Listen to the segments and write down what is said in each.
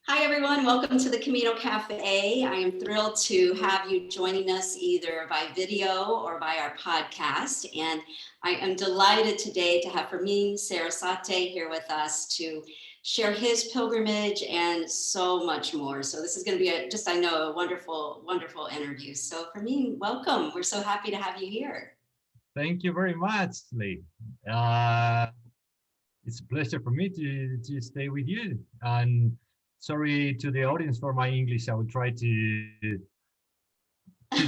Hi, everyone. Welcome to the Camino Cafe. I am thrilled to have you joining us either by video or by our podcast. And I am delighted today to have Fermin Sarasate here with us to share his pilgrimage and so much more. So this is going to be I know, a wonderful, wonderful interview. So Fermin, welcome. We're so happy to have you here. Thank you very much, Lee. Uh, it's a pleasure for me to stay with you. And sorry to the audience for my English. I will try to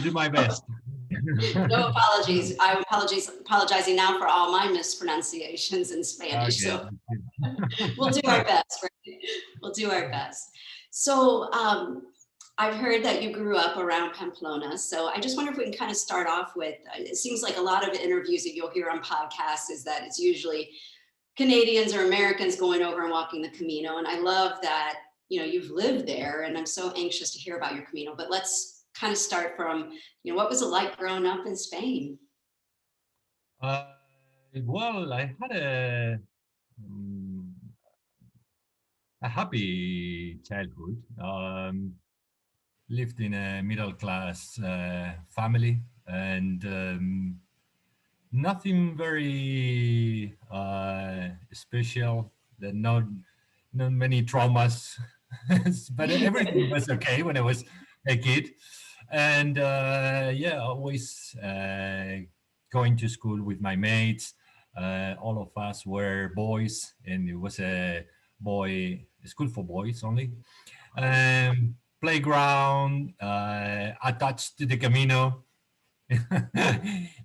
do my best. No apologies. I'm apologizing now for all my mispronunciations in Spanish. Okay. So we'll do our best, right? We'll do our best. So I've heard that you grew up around Pamplona. So I just wonder if we can kind of start off with, it seems like a lot of interviews that you'll hear on podcasts is that it's usually Canadians or Americans going over and walking the Camino. And I love that, you've lived there, and I'm so anxious to hear about your Camino. But let's kind of start from, what was it like growing up in Spain? Uh, well, I had mm, a happy childhood. Lived in a middle class family, and nothing very special. Not many traumas, but everything was okay when I was a kid. And yeah, always going to school with my mates. All of us were boys, and it was a school for boys only. Playground attached to the Camino.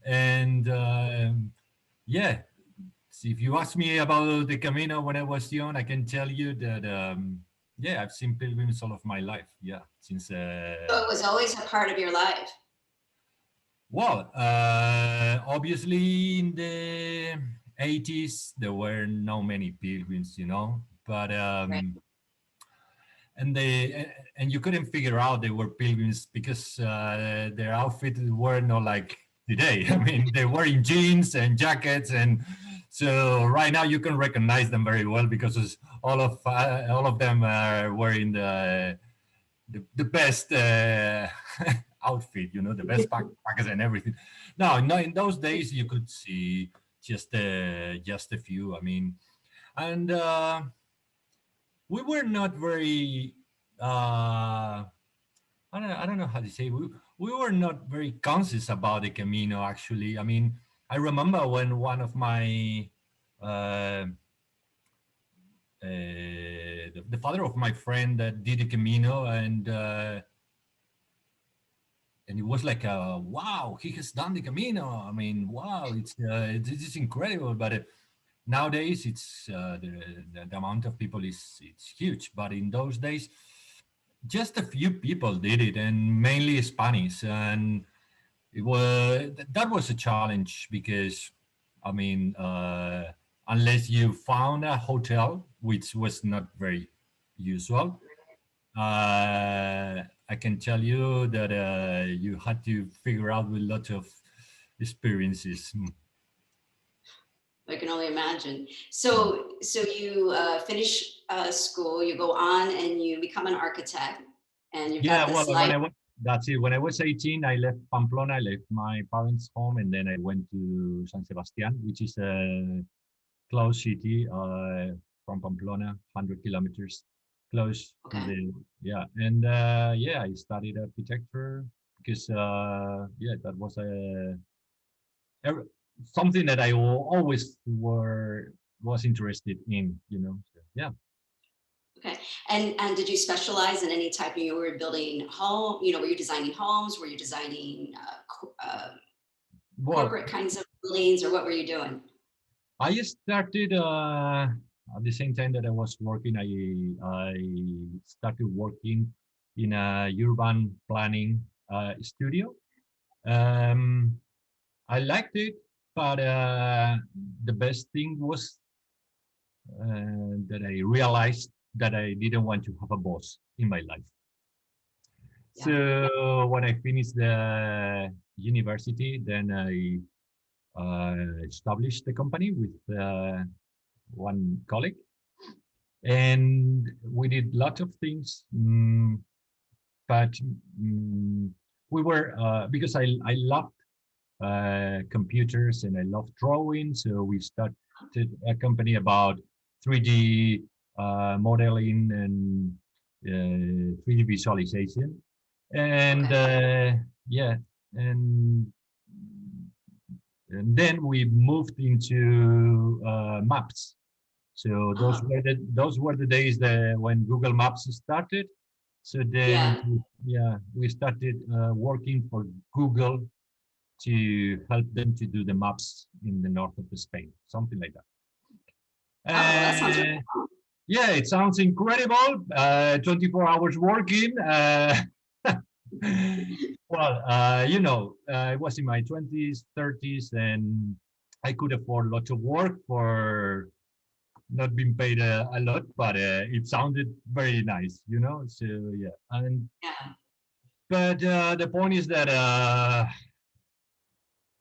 And yeah, so if you ask me about the Camino when I was young, I can tell you that yeah, I've seen pilgrims all of my life. Yeah, since So it was always a part of your life. well, obviously in the 80s there were no many pilgrims, but Right. and and you couldn't figure out they were pilgrims because their outfits were not like today. I mean, they were in jeans and jackets, and so right now you can recognize them very well because all of them are wearing the best outfit, the best backpackers and everything. Now, no, in those days you could see just a few. I mean, and we were not very I don't know how to say, we were not very conscious about the Camino, actually. I mean, I remember when one of my uh, the father of my friend that did the Camino, and it was like, wow, he has done the Camino. I mean, wow, it's incredible. But nowadays, the amount of people is it's huge. But in those days, just a few people did it, and mainly Spanish. And that was a challenge because, I mean, unless you found a hotel, which was not very usual, I can tell you that you had to figure out with lots of experiences. I can only imagine. So you finish school, you go on and you become an architect, and you've got Yeah, this well, life. that's it. When I was 18, I left Pamplona, I left my parents' home, and then I went to San Sebastian, which is a close city from Pamplona, 100 kilometers close to Okay. the, yeah. And yeah, I studied architecture because, yeah, that was ev- something that I always was interested in. So, yeah. Okay. And did you specialize in any type of, you were building home, were you designing homes? Were you designing Well, corporate kinds of buildings, or what were you doing? I started at the same time that I was working. I started working in a urban planning studio. Um, I liked it, but the best thing was that I realized that I didn't want to have a boss in my life. Yeah. So when I finished the university, then I established the company with one colleague, and we did lots of things. But mm, we were because I loved computers and I love drawing. So we started a company about 3D modeling and 3D visualization. And Okay. yeah, and, and then we moved into maps. So Oh, those were the days that when Google Maps started. So then, yeah. yeah, we started working for Google to help them to do the maps in the north of Spain, something like that. Oh, that sounds really cool. Yeah, it sounds incredible. 24 hours working. Well, I was in my 20s, 30s, and I could afford lots of work for not being paid a lot, but it sounded very nice, you know. So yeah, and Yeah. but the point is that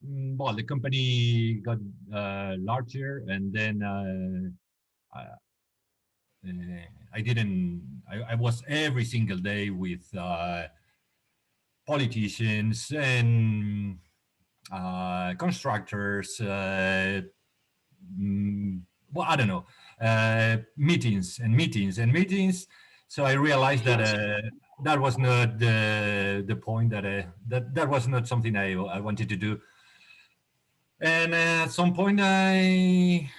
well, the company got larger, and then I didn't. I was every single day with politicians and constructors. Mm, well, I don't know, meetings and meetings and meetings. So I realized that that was not the point that was not something I wanted to do. And at some point, I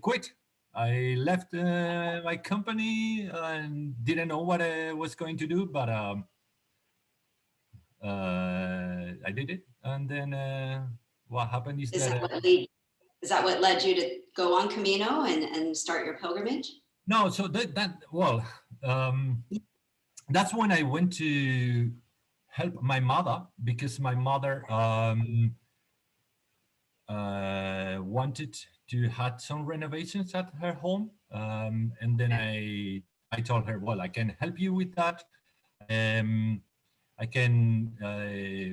quit. I left my company and didn't know what I was going to do, but I did it. And then what happened is Is that that what lead, is that what led you to go on Camino and start your pilgrimage? no, so that well, um, that's when I went to help my mother because my mother wanted to had some renovations at her home, and then Okay. I told her, well, I can help you with that. Um, I can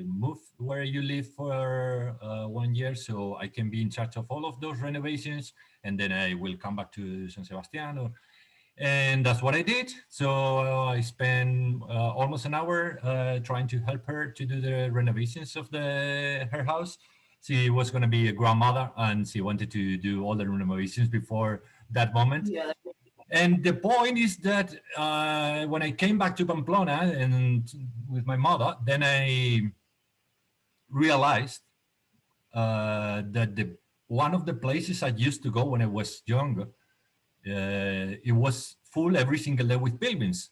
move where you live for 1 year, so I can be in charge of all of those renovations, and then I will come back to San Sebastian. And that's what I did. So I spent almost an hour trying to help her to do the renovations of the her house. She was going to be a grandmother, and she wanted to do all the renovations before that moment. Yeah. And the point is that when I came back to Pamplona and with my mother, then I realized that the one of the places I used to go when I was younger, it was full every single day with pilgrims.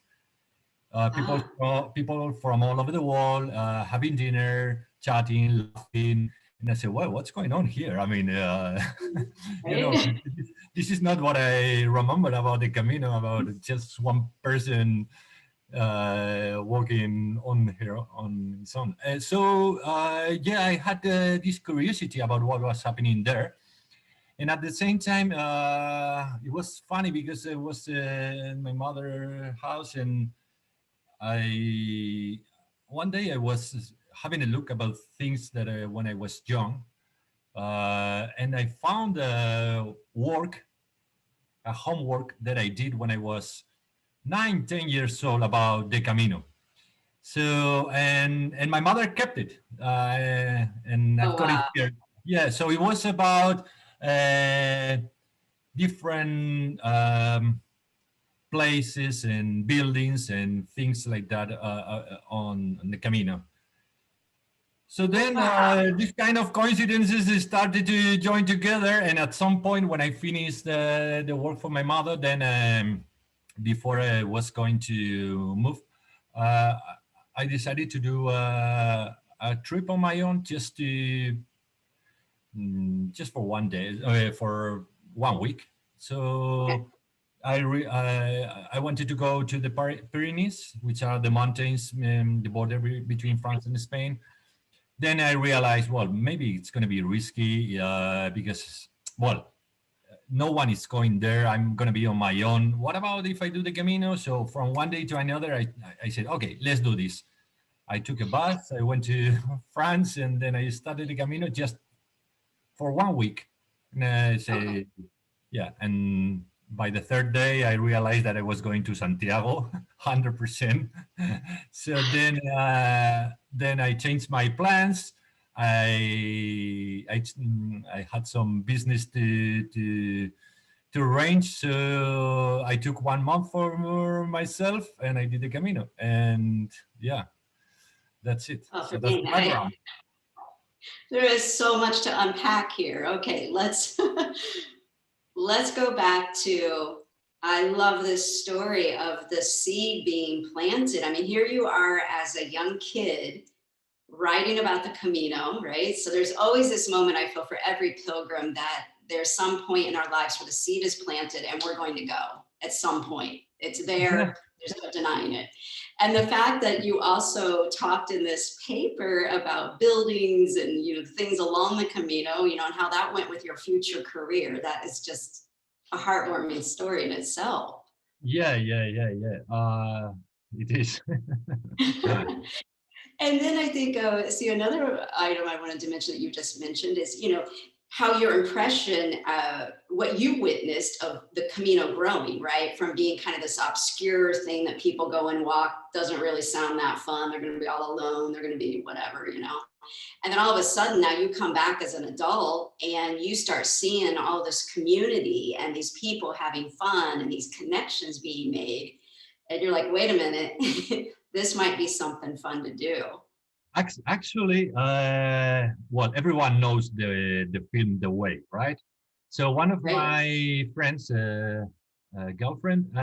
Ah, People from all over the world having dinner, chatting, laughing. And I said, well, what's going on here? I mean, you know, right. this is not what I remember about the Camino, about just one person walking on here on his own. Yeah, I had this curiosity about what was happening there. And at the same time, it was funny because it was in my mother's house, and I one day I was having a look about things that when I was young, and I found a homework that I did when I was 9, 10 years old about the Camino. So and my mother kept it, and I've Oh, got it wow. here. Yeah, so it was about uh, different places and buildings and things like that on the Camino. So then Wow. these kind of coincidences started to join together, and at some point when I finished the work for my mother, then before I was going to move, uh, I decided to do a trip on my own just for one day, for 1 week. Okay. So I wanted to go to the Pyrenees, which are the mountains, the border between France and Spain. Then I realized, well, maybe it's going to be risky because, well, no one is going there. I'm going to be on my own. What about if I do the Camino? So from one day to another, I said, okay, let's do this. I took a bus. I went to France, and then I started the Camino just for 1 week. And I Okay. say, yeah, and By the third day, I realized that I was going to Santiago, 100%. So then I changed my plans. I had some business to arrange, so I took 1 month for myself, and I did the Camino. And yeah, that's it. Oh, So for that's me, the background. there is so much to unpack here. Okay, let's let's go back to, I love this story of the seed being planted. I mean, here you are as a young kid writing about the Camino, right? So there's always this moment, I feel, for every pilgrim, that there's some point in our lives where the seed is planted and we're going to go at some point. It's there, there's no denying it. And the fact that you also talked in this paper about buildings and, you know, things along the Camino, you know, and how that went with your future career, that is just a heartwarming story in itself. Yeah. It is. And then I think, see, another item I wanted to mention that you just mentioned is, you know, how your impression, what you witnessed of the Camino growing, right? From being kind of this obscure thing that people go and walk, doesn't really sound that fun. They're going to be all alone. They're going to be whatever, you know. And then all of a sudden now you come back as an adult and you start seeing all this community and these people having fun and these connections being made. And you're like, wait a minute, this might be something fun to do. Actually, well, everyone knows the film The Way, right? So one of Right. my friends, girlfriend,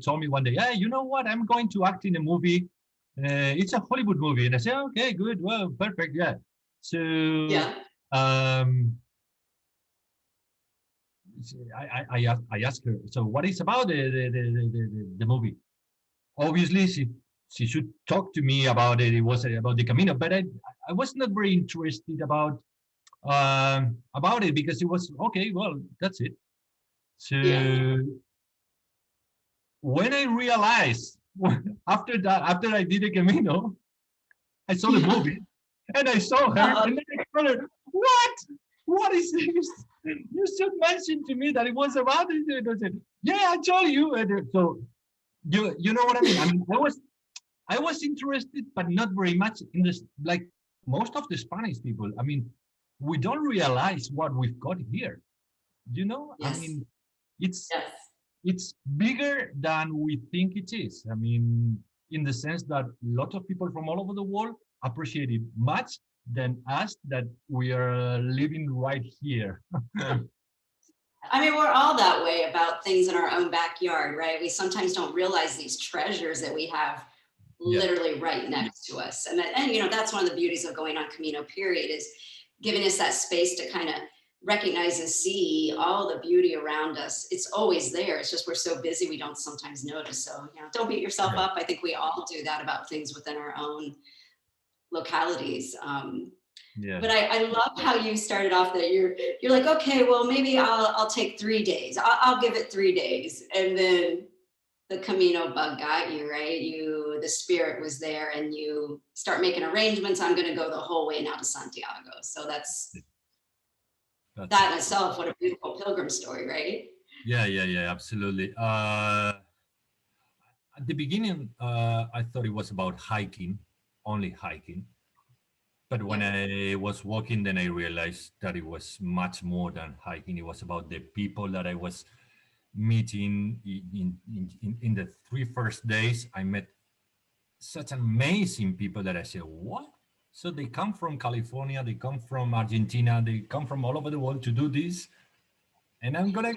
told me one day, "Hey, you know what? I'm going to act in a movie. It's a Hollywood movie." And I said, "Okay, good, well, perfect, yeah." So Yeah. um, I asked her, "So what is about the movie?" Obviously, she should talk to me about it. It was about the Camino, but I was not very interested about it because it was okay. Well, that's it. So Yeah. when I realized after that, after I did the Camino, I saw the Yeah. movie and I saw her, Uh, and then I told her, "What? What is this? You should mention to me that it was about it." And I said, "Yeah, I told you." And so you know what I mean? I mean, I was interested, but not very much in this. Like most of the Spanish people, I mean, we don't realize what we've got here. You know, I yes. mean, it's Yes. it's bigger than we think it is. I mean, in the sense that a lot of people from all over the world appreciate it much than us that we are living right here. I mean, we're all that way about things in our own backyard, right? We sometimes don't realize these treasures that we have Yeah, literally right next to us. And you know, that's one of the beauties of going on Camino period, is giving us that space to kind of recognize and see all the beauty around us. It's always there. It's just we're so busy we don't sometimes notice. So, you know, don't beat yourself yeah, up. I think we all do that about things within our own localities. yeah. But I love how you started off that you're like, okay, well, maybe I'll take 3 days. I'll give it 3 days. And then the Camino bug got you, right? The spirit was there and you start making arrangements. I'm going to go the whole way now to Santiago. So That's it. that in itself, what a beautiful pilgrim story, right? Yeah, absolutely. At the beginning, I thought it was about hiking, only hiking. But when Yeah. I was walking, then I realized that it was much more than hiking. It was about the people that I was meeting in the 3 first days. I met such amazing people that I said, "What?" So they come from California, they come from Argentina, they come from all over the world to do this. And I'm gonna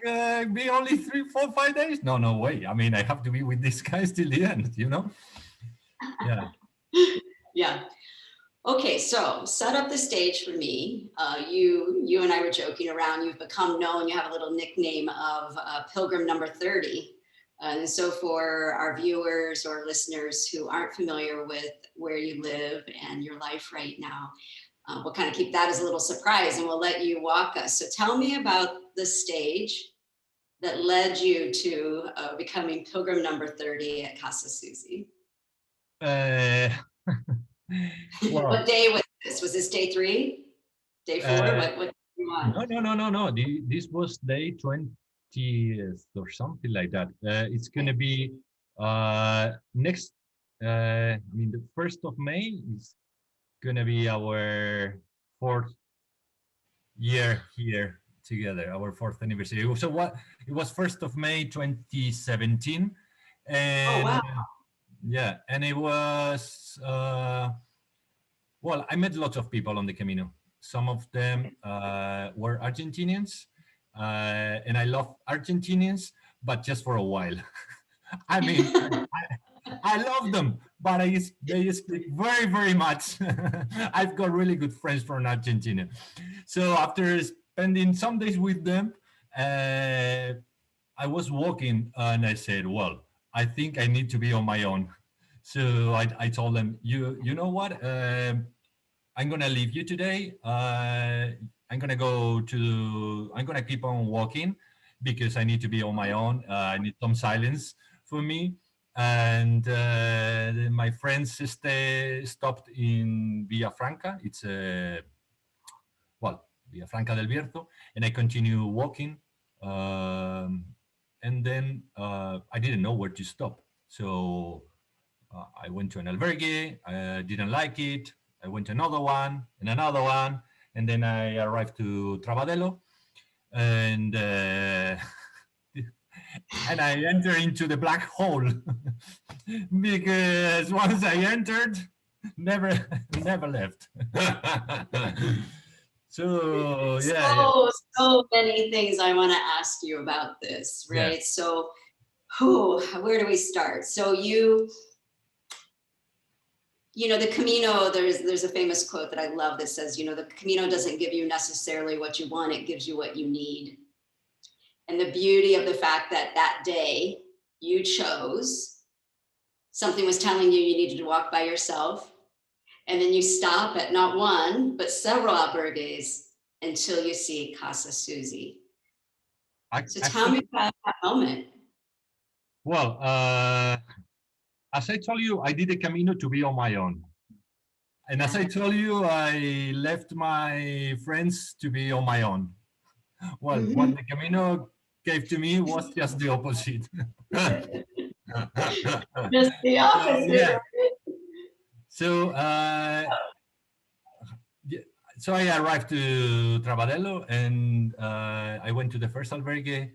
be only 3, 4, 5 days? No, no way. I mean, I have to be with these guys till the end, you know? Yeah. Yeah. Okay, so set up the stage for me. You and I were joking around. You've become known. You have a little nickname of Pilgrim Number 30. And so, for our viewers or listeners who aren't familiar with where you live and your life right now, we'll kind of keep that as a little surprise, and we'll let you walk us. So, tell me about the stage that led you to becoming Pilgrim Number 30 at Casa Susi. Uh, well, What day was this? Was this day 3? Day 4? uh, What you on? no. This was day 20. or something like that. It's gonna be next. I mean, the 1st of May is gonna be our 4th year here together, our 4th anniversary. So what? It was 1st of May, 2017, Oh, and wow. yeah, and it was well, I met lots of people on the Camino. Some of them were Argentinians, and I love Argentinians, but just for a while. I mean, I love them, but they speak very, very much. I've got really good friends from Argentina. So after spending some days with them, uh, I was walking and I said, well, I think I need to be on my own. So I told them, you know what? I'm gonna leave you today. I'm gonna keep on walking because I need to be on my own. I need some silence for me. And my friends stopped in Villafranca. It's well, Villafranca del Bierzo, and I continue walking. Um, and then I didn't know where to stop. So I went to an albergue. I didn't like it. I went to another one, and then I arrived to Travadello, and and I entered into the black hole because once I entered, never never left. So yeah, So many things I want to ask you about this, yeah. right? So, where do we start? So the Camino, there's a famous quote that I love that says, the Camino doesn't give you necessarily what you want, it gives you what you need. And the beauty of the fact that that day you chose, something was telling you needed to walk by yourself, and then you stop at not one, but several albergues until you see Casa Susi. So tell me Actually, about that moment. well, as I told you, I did the Camino to be on my own. And as Yeah. I told you, I left my friends to be on my own. Well, Mhm. what the Camino gave to me was just the opposite. Just the So, opposite, yeah. right? So, yeah, so I arrived to Travadello and I went to the first albergue.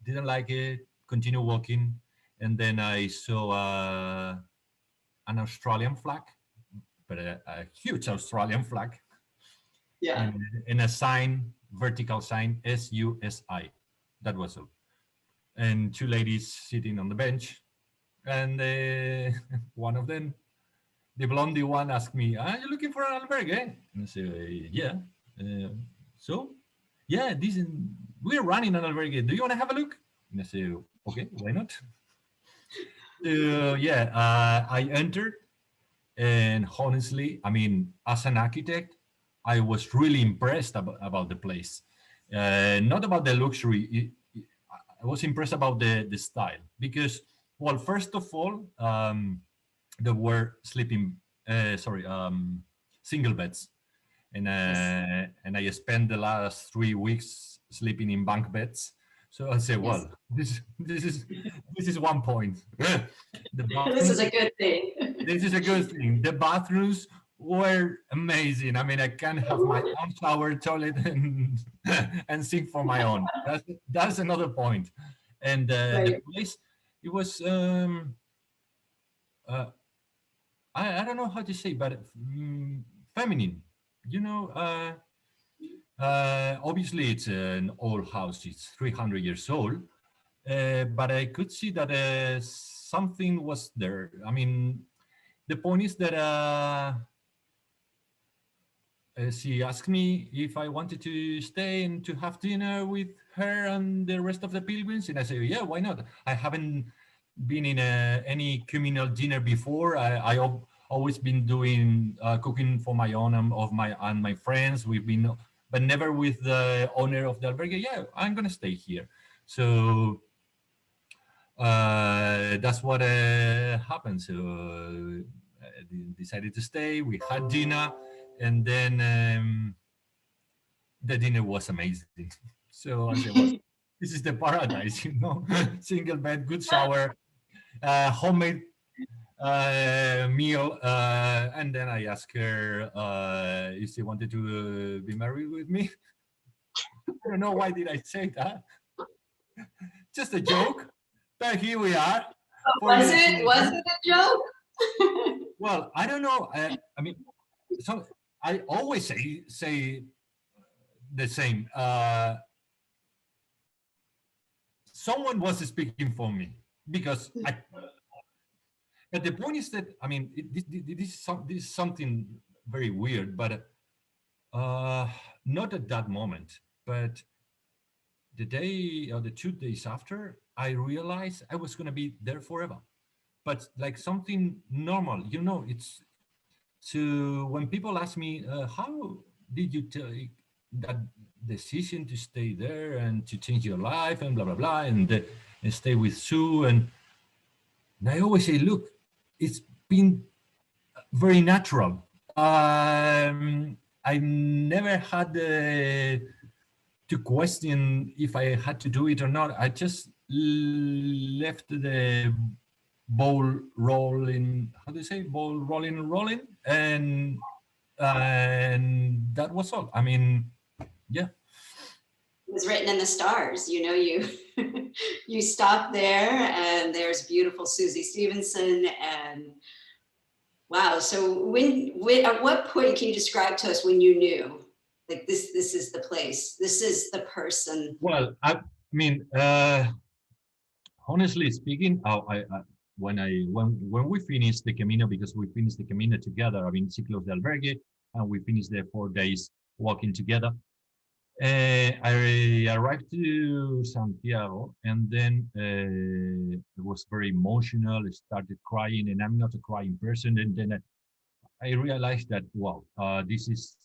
Didn't like it. Continue walking, and then I saw an Australian flag, but a huge Australian flag, Yeah. and a sign, vertical sign, SUSI. That was all. And two ladies sitting on the bench. And one of them, the blondie one, asked me, "Are you looking for an albergue?" And I said, "Yeah." Uh, so, yeah, we're running an albergue. Do you want to have a look? And I said, "Okay, why not?" So, yeah, I entered. And honestly, I mean, as an architect, I was really impressed about the place. Not about the luxury. I was impressed about the style because, well, first of all, there were single beds, Yes. and I spent the last 3 weeks sleeping in bunk beds. So I said, Yes. well, this is one point. The This is bathrooms a good thing. this is a good thing. The bathrooms were amazing. I mean, I can have my own shower, toilet, and and sink for my own. That's another point. And the Right. place, it was uh, I don't know how to say, but feminine. You know, obviously it's an old house. It's 300 years old, but I could see that something was there. I mean, the point is that she asked me if I wanted to stay and to have dinner with her and the rest of the pilgrims, and I said, "Yeah, why not? I haven't been in any communal dinner before. Always been doing cooking for my own and my friends. We've been, but never with the owner of the albergue. Yeah, I'm gonna stay here." So that's what happened. So decided to stay. We had dinner, and then the dinner was amazing. So I said, well, this is the paradise, you know. Single bed, good shower, homemade meal, and then I asked her if she wanted to be married with me. I don't know why did I say that. Just a joke, but here we are, 4 years Was later. it a joke? Well, I don't know. I mean, so I always say the same. Someone was speaking for me because I. But the point is that I mean, this is something very weird, but not at that moment, but the day or the 2 days after, I realized I was going to be there forever. But like something normal, you know, it's so when people ask me, how did you take that decision to stay there and to change your life and blah, blah, blah, and stay with Sue? And I always say, look, it's been very natural. I never had to question if I had to do it or not. I just left the ball rolling. How do you say ball rolling and rolling? And that was all. I mean, yeah. It was written in the stars, you know, you you stop there and there's beautiful Susie Stevenson and wow. So when at what point can you describe to us when you knew like this is the place, this is the person? Well, I mean, honestly speaking, when we finished the Camino, because we finished the Camino together. I mean, Ciclos de Albergue, and we finished there 4 days walking together. I arrived to Santiago, and then it was very emotional. I started crying, and I'm not a crying person. And then I realized that, wow, this is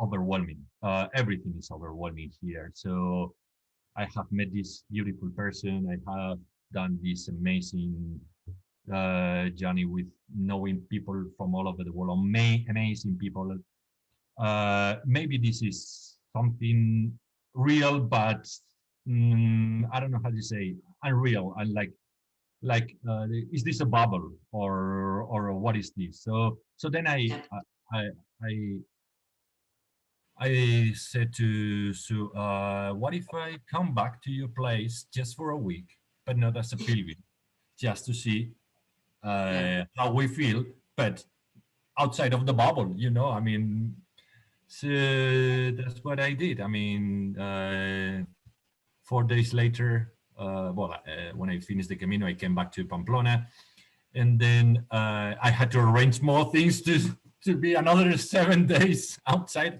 overwhelming. Everything is overwhelming here. So I have met this beautiful person. I have done this amazing journey with knowing people from all over the world, amazing people. Maybe this is something real, but I don't know how to say unreal. And is this a bubble or what is this? So then I I I said to Sue, what if I come back to your place just for a week, but not as a pilgrim, just to see Yeah. how we feel, but outside of the bubble, you know? I mean, so that's what I did. I mean, 4 days later, when I finished the Camino, I came back to Pamplona, and then I had to arrange more things to be another 7 days outside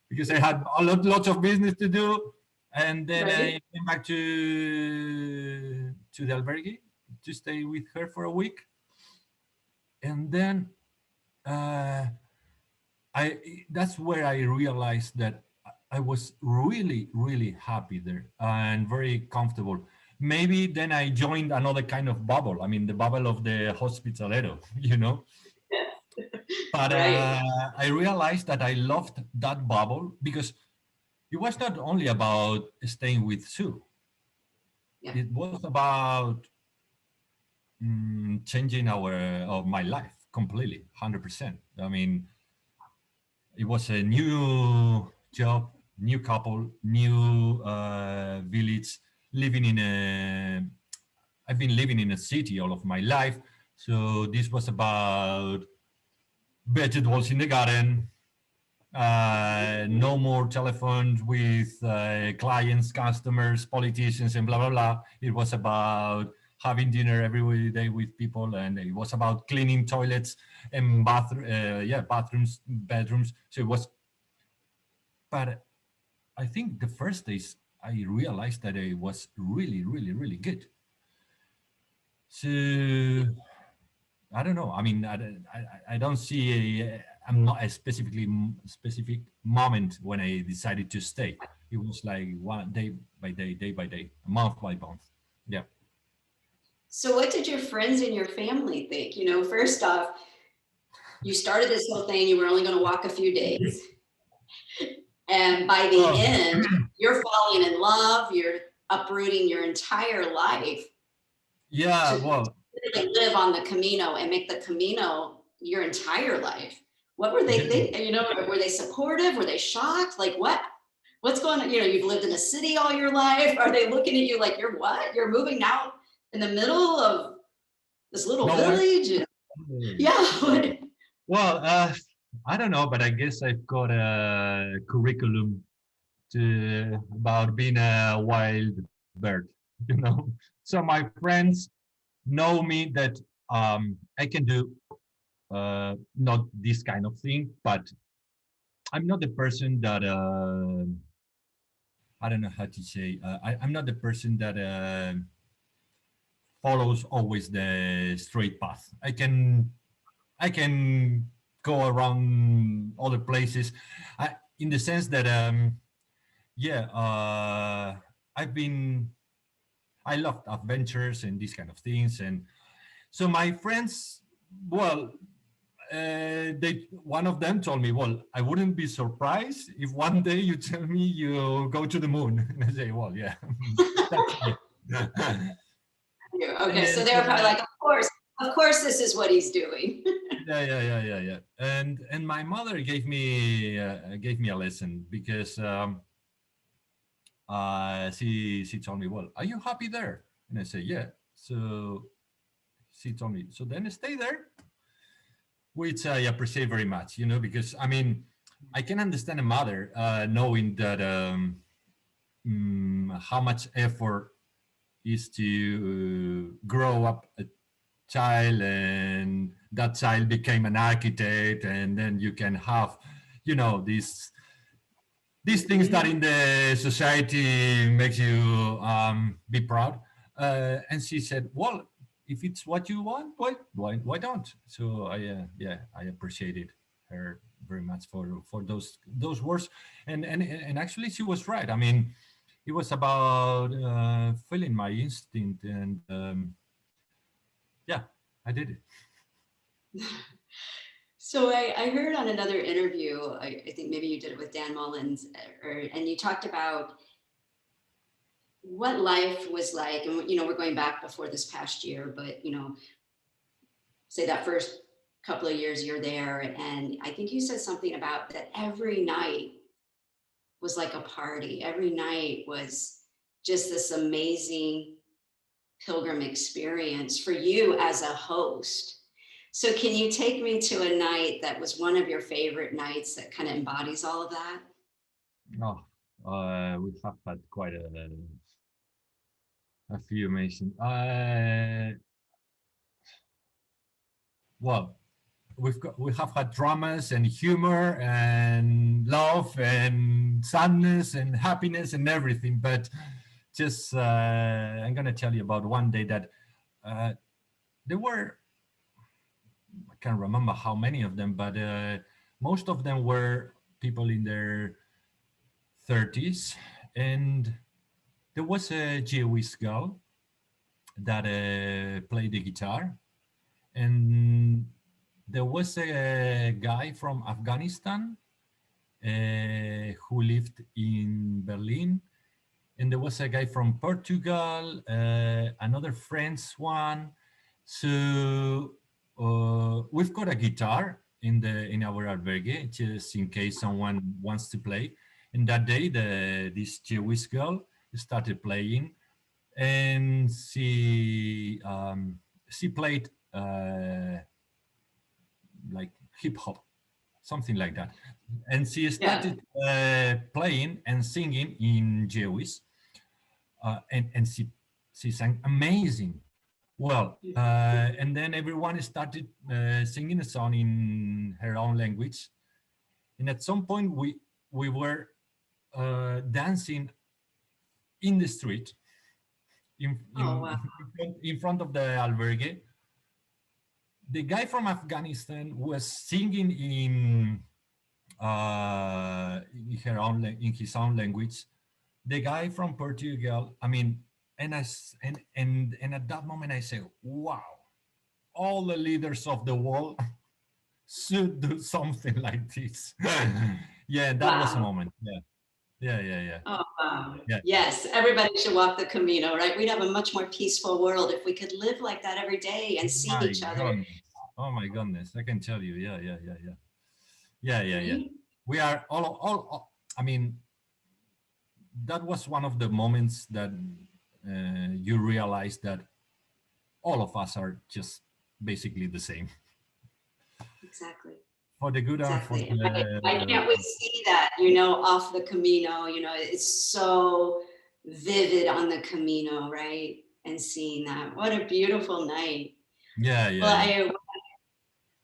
because I had lots of business to do. And then Right. I came back to the albergue to stay with her for a week, and then uh, I that's where I realized that I was really, really happy there and very comfortable. Maybe then I joined another kind of bubble. I mean, the bubble of the hospitalero, you know. But Right. I realized that I loved that bubble because it was not only about staying with Sue. Yeah. It was about changing of my life completely, 100%. I mean, it was a new job, new couple, new village, living in a. I've been living in a city all of my life, so this was about vegetables in the garden. No more telephones with clients, customers, politicians, and blah blah blah. It was about having dinner every day with people, and it was about cleaning toilets and bathrooms, bedrooms. So it was. But I think the first days I realized that it was really, really, really good. So I don't know. I mean, I don't see. I'm not a specific moment when I decided to stay. It was like one day by day, month by month. Yeah. So what did your friends and your family think? You know, first off, you started this whole thing, you were only going to walk a few days. And by the Oh, end, you're falling in love, you're uprooting your entire life Yeah, to well, really live on the Camino and make the Camino your entire life. What were they yeah, thinking? You know, were they supportive? Were they shocked? Like what's going on? You know, you've lived in a city all your life. Are they looking at you like you're what? You're moving out in the middle of this little nowhere. village? Yeah. Well, I don't know, but I guess I've got a curriculum about being a wild bird, you know. So my friends know me that I can do not this kind of thing, but I'm not the person that I don't know how to say. I'm not the person that follows always the straight path. I can go around other places, in the sense that yeah, I've been I love adventures and these kind of things, and so my friends, well, they one of them told me, well, I wouldn't be surprised if one day you tell me you go to the moon. And I say, well, yeah, that's me. Okay, so And they were probably like, of course, this is what he's doing. yeah. And my mother gave me a lesson, because she told me, well, are you happy there? And I say, yeah. So she told me, so then stay there, which I appreciate very much, because I mean, I can understand a mother knowing that how much effort is to grow up a child, and that child became an architect, and then you can have, these things that in the society makes you be proud. And she said, well, if it's what you want, why don't? So I appreciated her very much for those words. And actually she was right. I mean, it was about feeling my instinct, and yeah, I did it. So I heard on another interview, I think maybe you did it with Dan Mullins, and you talked about what life was like. And, you know, we're going back before this past year, but, you know, say that first couple of years you're there. And I think you said something about that every night was like a party. Every night was just this amazing pilgrim experience for you as a host. So can you take me to a night that was one of your favorite nights that kind of embodies all of that? Oh, we have had quite a few amazing. Well, we have had dramas and humor and love and sadness and happiness and everything, but just I'm gonna tell you about one day that uh, there were, I can't remember how many of them, but most of them were people in their 30s, and there was a Jewish girl that played the guitar, and there was a guy from Afghanistan who lived in Berlin, and there was a guy from Portugal, another French one. So we've got a guitar in our albergue, just in case someone wants to play. And that day, this Jewish girl started playing, and she played like hip hop, something like that. And she Yeah. started playing and singing in Jewish, and she sang amazing. Well, and then everyone started singing a song in her own language, and at some point we were dancing in the street, in Oh, wow. in front of the albergue. The guy from Afghanistan was singing in in his own language. The guy from Portugal, I mean, and at that moment I say, wow, all the leaders of the world should do something like this. Yeah, that was a Wow. moment. Yeah. Yeah, yeah, yeah, Oh, wow. yeah. Yes, everybody should walk the Camino, right? We'd have a much more peaceful world if we could live like that every day and see My each other, goodness. Oh my goodness. I can tell you. Yeah, yeah, yeah, yeah. Yeah, yeah, yeah. right? We are all I mean, that was one of the moments that you realize that all of us are just basically the same Exactly. for the good and for Exactly. And I the can't wait to see that, off the Camino, it's so vivid on the Camino, right? And seeing that. What a beautiful night. yeah, Well, yeah, yeah.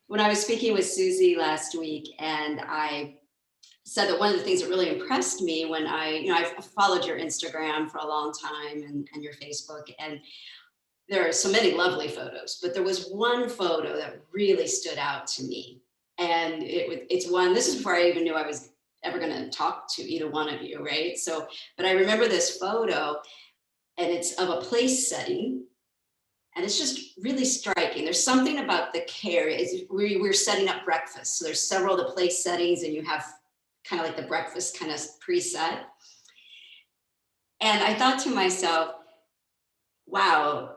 when I was speaking with Susie last week, and I said that one of the things that really impressed me when I've followed your Instagram for a long time, and your Facebook, and there are so many lovely photos, but there was one photo that really stood out to me. And this is before I even knew I was ever going to talk to either one of you, right? So, but I remember this photo, and it's of a place setting, and it's just really striking. There's something about the care. We're setting up breakfast. So there's several of the place settings, and you have kind of like the breakfast kind of preset. And I thought to myself, wow,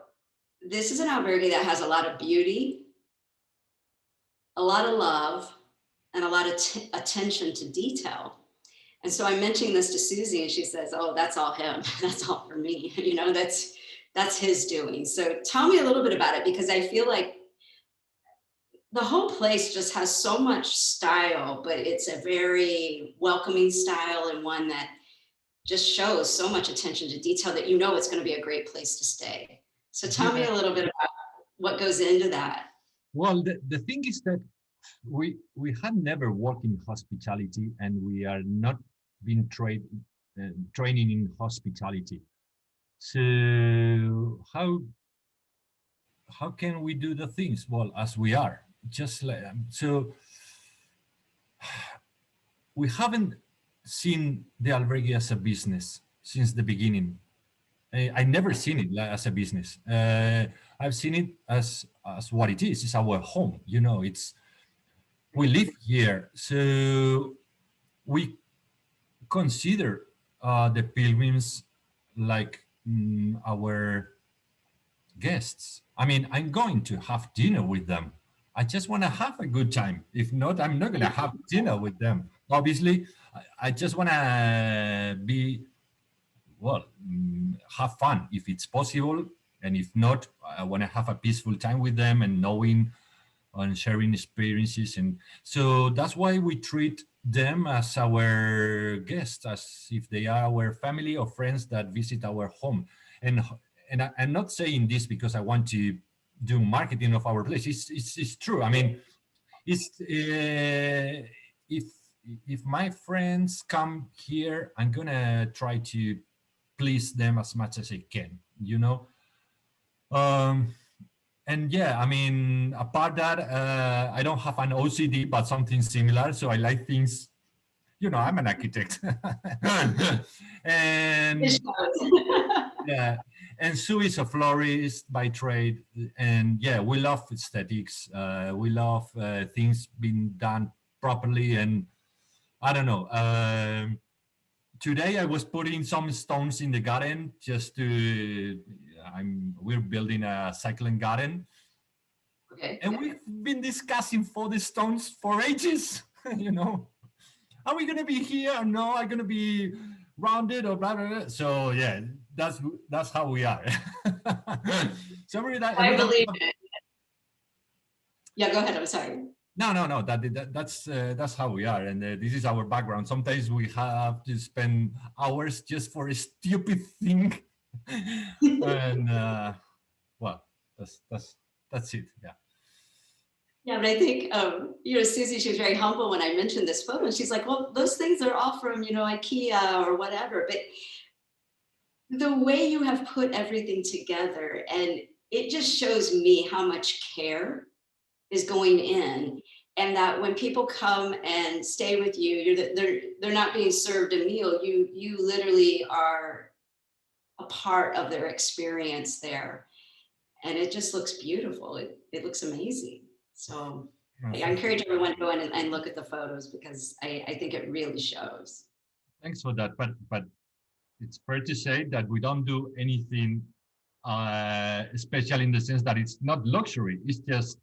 this is an albergue that has a lot of beauty, a lot of love, and a lot of attention to detail. And so I'm mentioning this to Susie, and she says, "Oh, that's all him. That's all for me. That's his doing." So tell me a little bit about it, because I feel like the whole place just has so much style, but it's a very welcoming style, and one that just shows so much attention to detail that it's going to be a great place to stay. So tell me Yeah. a little bit about what goes into that. Well, the thing is that we had never worked in hospitality, and we are not been training in hospitality. So how can we do the things well as we are? Just like so, we haven't seen the albergue as a business since the beginning. I never seen it as a business. I've seen it as what it is. It's our home. It's we live here, so we consider the pilgrims like our guests. I mean, I'm going to have dinner with them. I just want to have a good time. If not, I'm not going to have dinner with them. Obviously, I just want to be, well, have fun if it's possible. And if not, I want to have a peaceful time with them and knowing and sharing experiences. And so that's why we treat them as our guests, as if they are our family or friends that visit our home. And I'm not saying this because I want to do marketing of our place. It's true. I mean, it's if my friends come here, I'm gonna try to please them as much as I can. Um, and yeah, I mean, apart that, I don't have an OCD, but something similar. So I like things. I'm an architect, It and shows. yeah, and Sue is a florist by trade, and yeah, we love aesthetics. We love things being done properly, and I don't know. Today I was putting some stones in the garden just to. We're building a cycling garden, Okay. and we've been discussing for the stones for ages. you know, are we gonna be here or no? Are gonna be rounded or blah blah blah? So yeah, that's how we are. So every I time believe it. Yeah, go ahead. I'm sorry. no, that's how we are, and this is our background. Sometimes we have to spend hours just for a stupid thing, and well, that's it. Yeah. Yeah, but I think, Susie, she was very humble when I mentioned this photo. She's like, well, those things are all from, IKEA or whatever. But the way you have put everything together, and it just shows me how much care is going in, and that when people come and stay with you, they're not being served a meal. You literally are a part of their experience there, and it just looks beautiful. It looks amazing. So I Thank you. encourage everyone to go in and look at the photos, because I think it really shows. Thanks for that. But it's fair to say that we don't do anything special in the sense that it's not luxury. It's just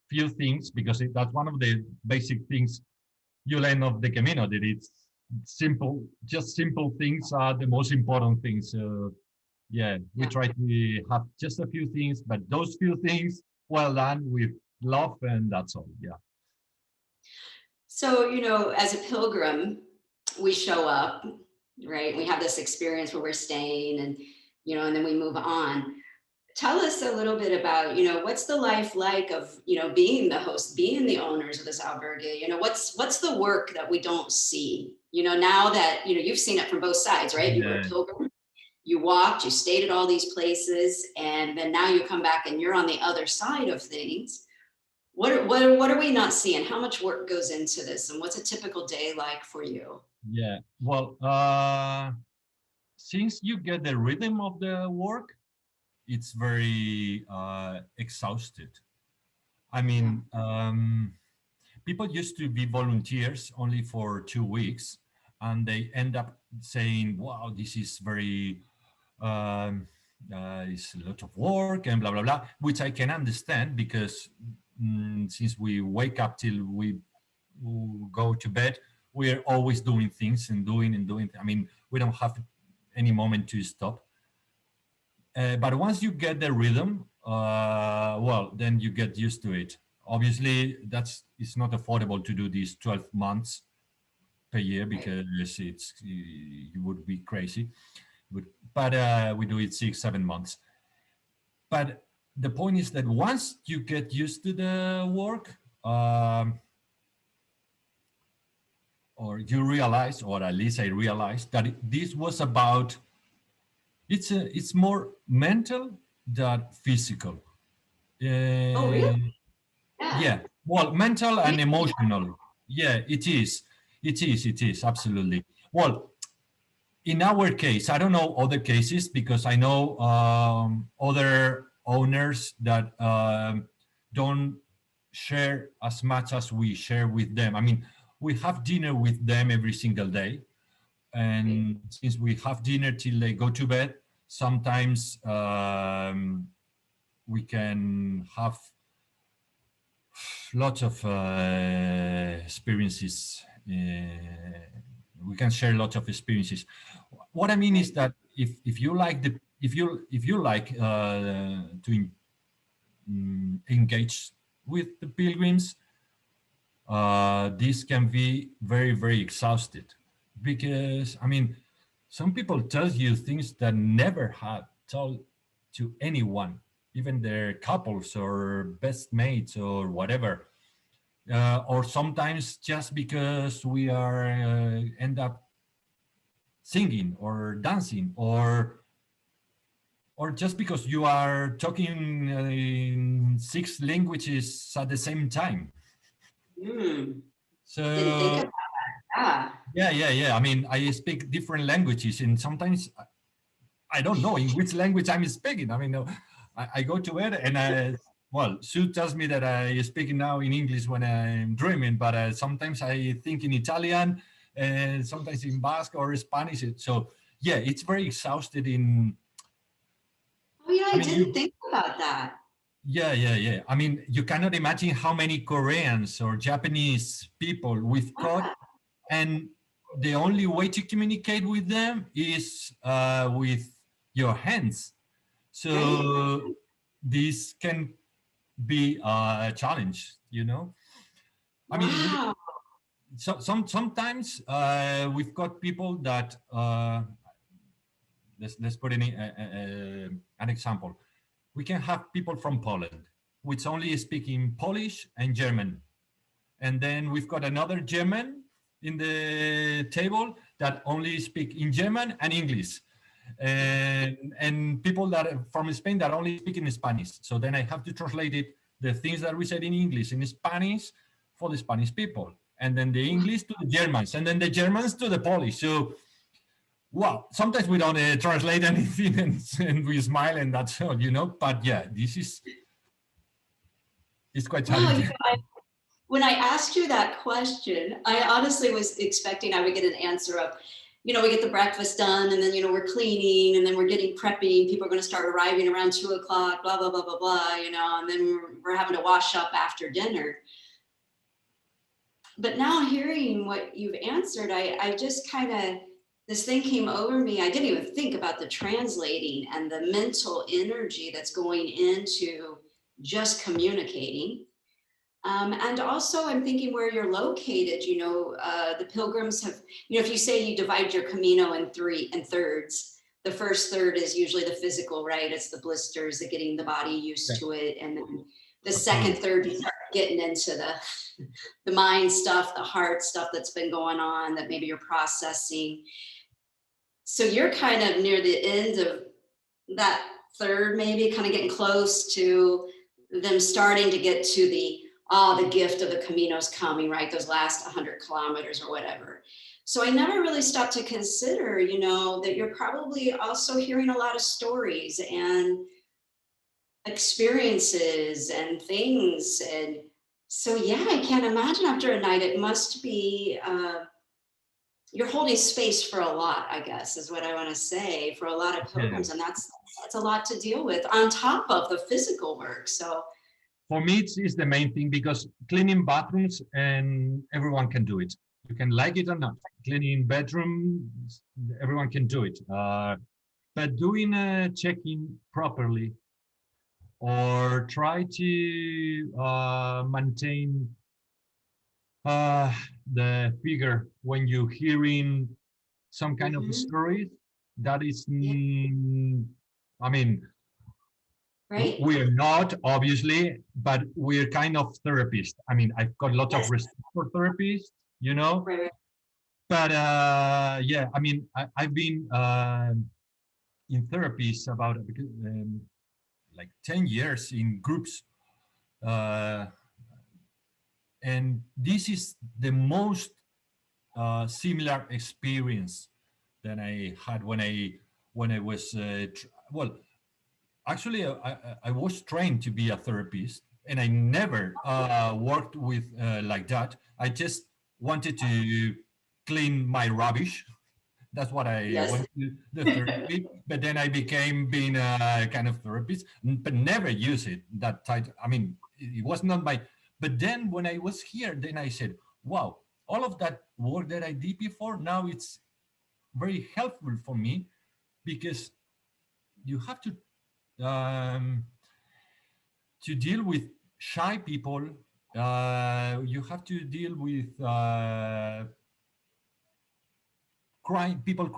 few things because that's one of the basic things you learn of the Camino, that it's simple, just simple things are the most important things. Yeah, we Yeah. try to have just a few things, but those few things well done with love, and that's all. Yeah. So, as a pilgrim, we show up, right? We have this experience where we're staying and then we move on. Tell us a little bit about, what's the life like of, being the host, being the owners of this albergue? What's the work that we don't see? Now that, you've seen it from both sides, right? You were a Yeah. pilgrim, you walked, you stayed at all these places, and then now you come back and you're on the other side of things. What are we not seeing? How much work goes into this, and what's a typical day like for you? Yeah. Well, since you get the rhythm of the work, it's very exhausted. I Yeah. mean, people used to be volunteers only for 2 weeks, and they end up saying, "Wow, this is very, um, it's a lot of work and blah blah blah," which I can understand because since we wake up till we go to bed, we're always doing things and doing and doing. I mean, we don't have any moment to stop. But once you get the rhythm, well, then you get used to it. Obviously, it's not affordable to do these 12 months per year Right. because it's you would be crazy. But we do it 6, 7 months. But the point is that once you get used to the work, or you realize, or at least I realized that this was about it's more mental than physical. Oh, really? Uh, Yeah. yeah, well, mental Me- and emotional. Yeah, it is. It is absolutely. Well, in our case, I don't know other cases because I know other owners that don't share as much as we share with them. I mean, we have dinner with them every single day, Right. and since we have dinner till they go to bed, sometimes we can have lots of experiences. We can share lots of experiences. What I mean is Right. that if you like the if you like to engage with the pilgrims, this can be very exhausted because I mean, some people tell you things that never had told to anyone, even their couples or best mates or whatever. Or sometimes just because we are end up singing or dancing or just because you are talking in 6 languages at the same time. Hmm. Didn't think of So that. yeah. I mean, I speak different languages, and sometimes I don't know in which language I'm speaking. I mean, I go to bed and well, Sue tells me that I speak now in English when I'm dreaming, but sometimes I think in Italian and sometimes in Basque or Spanish. So yeah, it's very exhausted. Oh, yeah, I I mean, didn't think about that. yeah. I mean, you cannot imagine how many Koreans or Japanese people we've caught, Ah, and the only way to communicate with them is with your hands. right. So this can be a challenge, you know. I mean, Wow. sometimes we've got people that let's put an example. We can have people from Poland, which only speak in Polish and German, and then we've got another German in the table that only speak in German and English, and people that are from Spain that only speak in Spanish. So then I have to translate it, the things that we said in English in Spanish for the Spanish people, and then the English to the Germans, and then the Germans to the Polish. So wow, sometimes we don't translate anything, and we smile, and that's all, you know. But yeah, this is it's quite Wow. challenging. When I asked you that question, I honestly was expecting I would get an answer of, we get the breakfast done, and then, we're cleaning, and then we're getting prepping. People are going to start arriving around 2 o'clock, blah, blah, blah, blah, blah, and then we're having to wash up after dinner. But now hearing what you've answered, I just kind of, this thing came over me. I didn't even think about the translating and the mental energy that's going into just communicating. And also I'm thinking where you're located, the Pilgrims have, if you say you divide your Camino in thirds, the first third is usually the physical, right? It's the blisters, the getting the body used to it. And then the second third, you start getting into the mind stuff, the heart stuff that's been going on that maybe you're processing. So you're kind of near the end of that third, maybe kind of getting close to them starting to get to the gift of the Camino's coming, right? Those last 100 kilometers or whatever. So I never really stopped to consider, that you're probably also hearing a lot of stories and experiences and things. And so, yeah, I can't imagine after a night, it must be, you're holding space for a lot, I guess, is what I want to say, for a lot of pilgrims. And that's a lot to deal with on top of the physical work. So for me, it's the main thing, because cleaning bathrooms, and everyone can do it. You can like it or not. Cleaning bedrooms, everyone can do it. But doing a check-in properly, or try to maintain the figure when you're hearing some kind of stories, that is, I mean, right. we're not, obviously, but we're kind of therapists. I mean, I've got lots of respect for therapists, Right. but yeah, I mean, I've been in therapies about like 10 years in groups. And this is the most similar experience that I had when I was, well, actually, I was trained to be a therapist, and I never worked with like that. I just wanted to clean my rubbish. That's what I went to the therapy. But then I became being a kind of therapist, but never use it, that title. I mean, it was not my. But then when I was here, then I said, wow, all of that work that I did before, now it's very helpful for me, because you have to deal with shy people. You have to deal with crying, people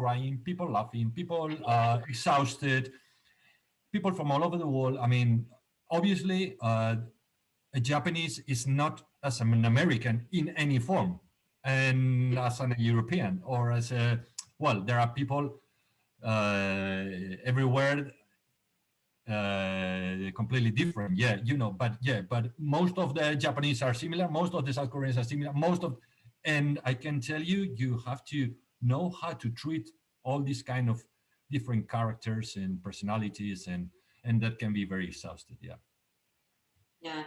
laughing, people exhausted, people from all over the world. I mean, obviously, a Japanese is not as an American in any form, and as an European, or as a, well, there are people everywhere completely different. Yeah, but most of the Japanese are similar. Most of the South Koreans are similar. And I can tell you, you have to know how to treat all these kind of different characters and personalities, and that can be very exhausted. Yeah. Yeah.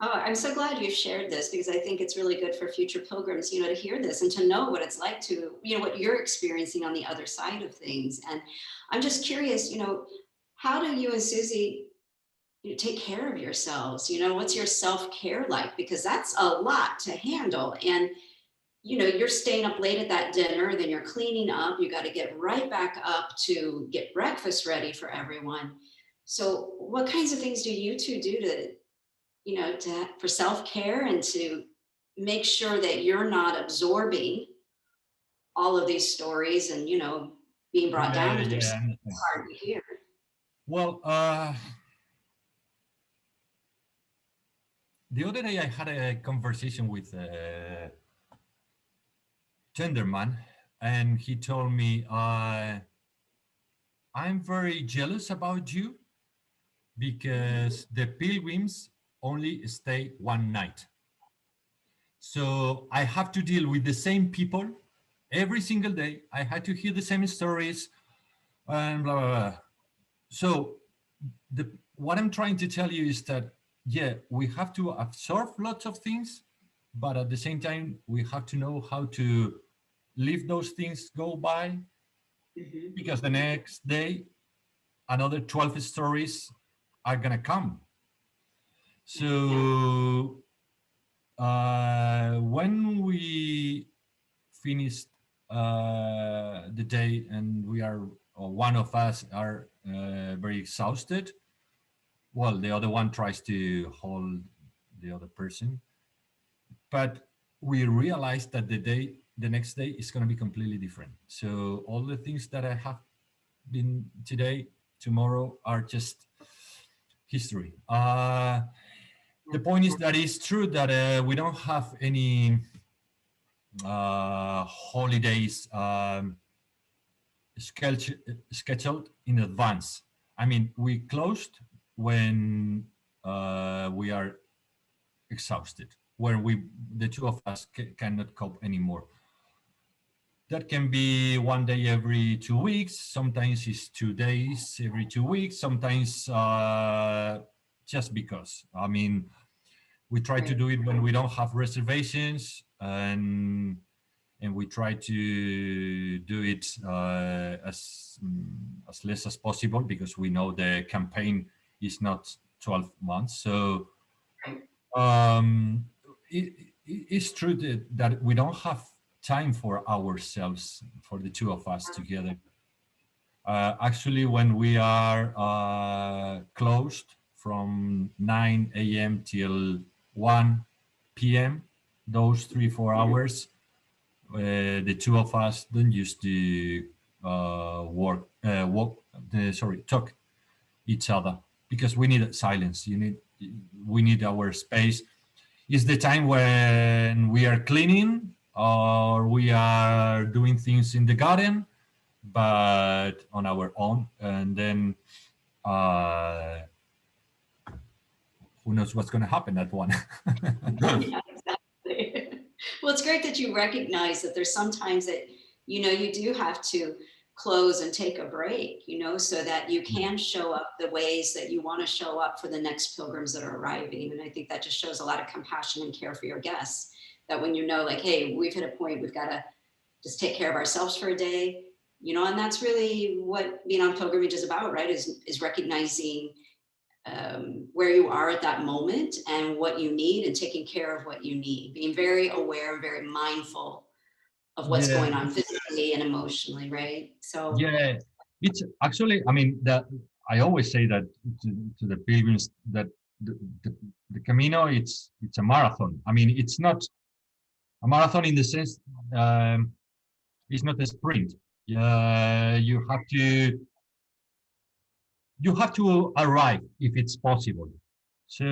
Oh, I'm so glad you shared this, because I think it's really good for future pilgrims, to hear this and to know what it's like to, what you're experiencing on the other side of things. And I'm just curious, how do you and Susie take care of yourselves? What's your self-care like? Because that's a lot to handle. And, you're staying up late at that dinner, then you're cleaning up, you got to get right back up to get breakfast ready for everyone. So what kinds of things do you two do for self-care, and to make sure that you're not absorbing all of these stories and, being brought down if there's something hard to hear? Well, the other day I had a conversation with a Tenderman, and he told me, I'm very jealous about you, because the pilgrims only stay one night. So I have to deal with the same people every single day. I had to hear the same stories and blah, blah, blah. So what I'm trying to tell you is that, yeah, we have to absorb lots of things, but at the same time, we have to know how to leave those things go by, Mhm. because the next day another 12 stories are gonna come. Yeah. So when we finished the day and we are, or one of us are very exhausted, well, the other one tries to hold the other person, but we realize that the next day is going to be completely different. So all the things that I have been today, tomorrow are just history. The point is that it's true that we don't have any holidays scheduled in advance. I mean, we closed when we are exhausted, where the two of us cannot cope anymore. That can be one day every 2 weeks. Sometimes it's 2 days every 2 weeks. Sometimes just because. I mean, we try to Right. do it when we don't have reservations, and we try to do it as less as possible, because we know the campaign is not 12 months. So Right. um, it's true that we don't have time for ourselves, for the two of us together. Actually, when we are closed from 9 a.m. till 1 p.m., those 3 4 hours, the two of us don't used to talk each other, because we need silence. We need our space. Is the time when we are cleaning or we are doing things in the garden, but on our own. And then uh, who knows what's going to happen at one. Yeah, exactly. Well, it's great that you recognize that there's sometimes that, you do have to close and take a break, so that you can show up the ways that you want to show up for the next pilgrims that are arriving. And I think that just shows a lot of compassion and care for your guests. That when like, hey, we've hit a point, we've got to just take care of ourselves for a day, and that's really what being on pilgrimage is about, right? Is recognizing where you are at that moment and what you need, and taking care of what you need, being very aware and very mindful of what's Yeah, going on physically and emotionally, right? So, yeah. It's actually, I mean, that I always say that to the pilgrims, that the, the, the Camino, it's a marathon. I mean, it's not a marathon in the sense, it's not a sprint. You have to arrive if it's possible. So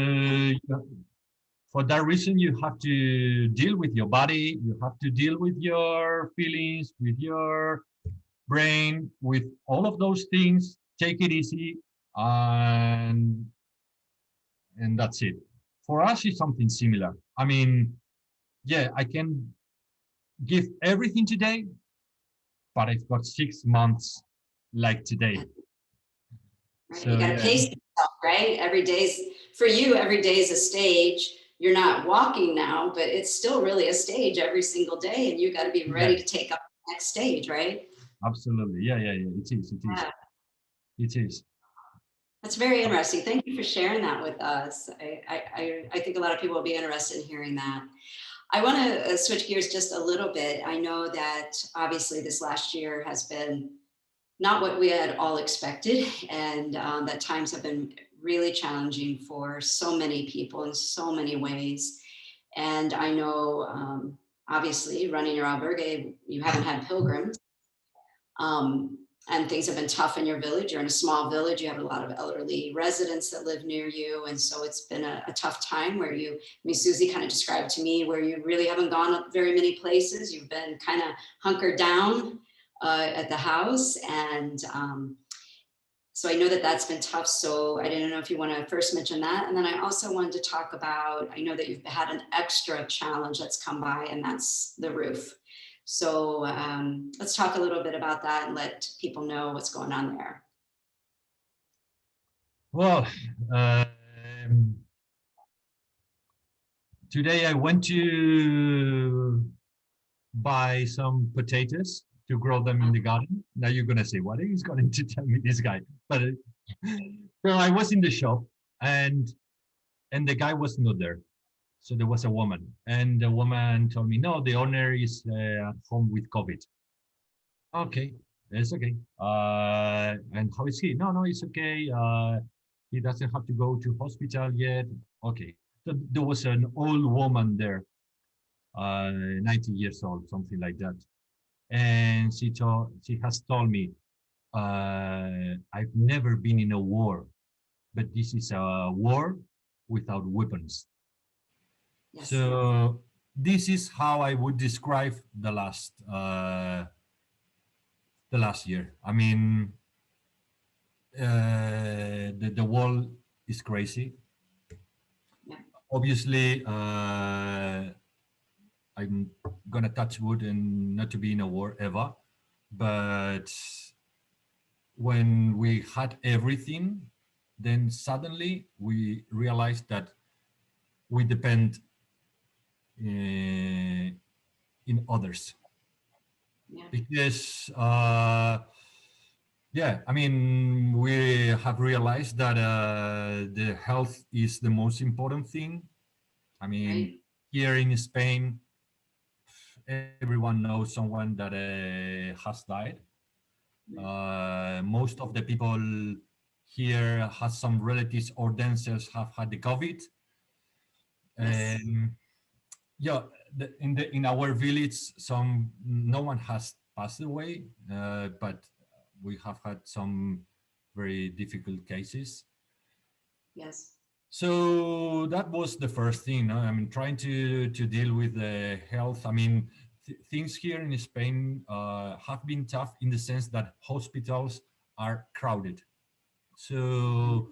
for that reason, you have to deal with your body, you have to deal with your feelings, with your brain, with all of those things. Take it easy, and that's it. For us, it's something similar. I mean, yeah, I can give everything today, but I've got 6 months like today. right, you So got to yeah, pace yourself, right? Every day's for you, every day is a stage. You're not walking now, but it's still really a stage every single day. And you got to be yeah, ready to take up the next stage, right? absolutely. Yeah, yeah, yeah. It is. It is. Yeah. It is. That's very interesting. Thank you for sharing that with us. I think a lot of people will be interested in hearing that. I want to switch gears just a little bit. I know that obviously this last year has been not what we had all expected, and that times have been really challenging for so many people in so many ways. And I know, obviously, running your albergue, you haven't had pilgrims. Um, and things have been tough in your village. You're in a small village. You have a lot of elderly residents that live near you. And so it's been a tough time where Susie kind of described to me where you really haven't gone up very many places. You've been kind of hunkered down at the house. And so I know that that's been tough. So I didn't know if you want to first mention that. And then I also wanted to talk about, I know that you've had an extra challenge that's come by, and that's the roof. So let's talk a little bit about that and let people know what's going on there. Well, today I went to buy some potatoes to grow them in the garden. Now you're gonna say, what is going to tell me this guy? But so I was in the shop, and the guy was not there. So there was a woman, and the woman told me, no, the owner is at home with COVID. Okay, it's okay. And how is he? No, no, it's okay. He doesn't have to go to hospital yet. Okay. So there was an old woman there, 90 years old, something like that. And she has told me, I've never been in a war, but this is a war without weapons. Yes. So this is how I would describe the last year. I mean, the world is crazy. Yeah. Obviously, I'm gonna touch wood and not to be in a war ever, but when we had everything, then suddenly we realized that we depend in others Yeah. because yeah, I mean, we have realized that the health is the most important thing. I mean, Right. here in Spain, everyone knows someone that has died. Right. Most of the people here has some relatives or themselves have had the COVID. Yes. And yeah, in our village, no one has passed away, but we have had some very difficult cases. Yes. So that was the first thing. No? I mean, trying to deal with the health. I mean, things here in Spain have been tough in the sense that hospitals are crowded. Right. So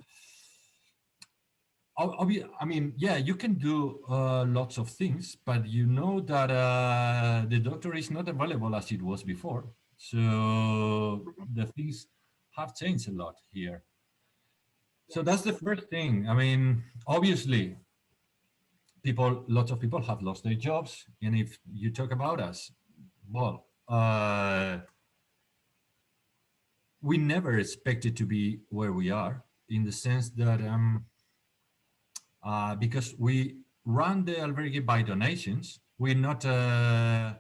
I mean, yeah, you can do lots of things, but you know that the doctor is not available as it was before. So the things have changed a lot here. So that's Yes. the first thing. I mean, obviously, lots of people have lost their jobs, and if you talk about us, well, we never expected to be where we are in the sense that because we run the albergue by donations. We're not an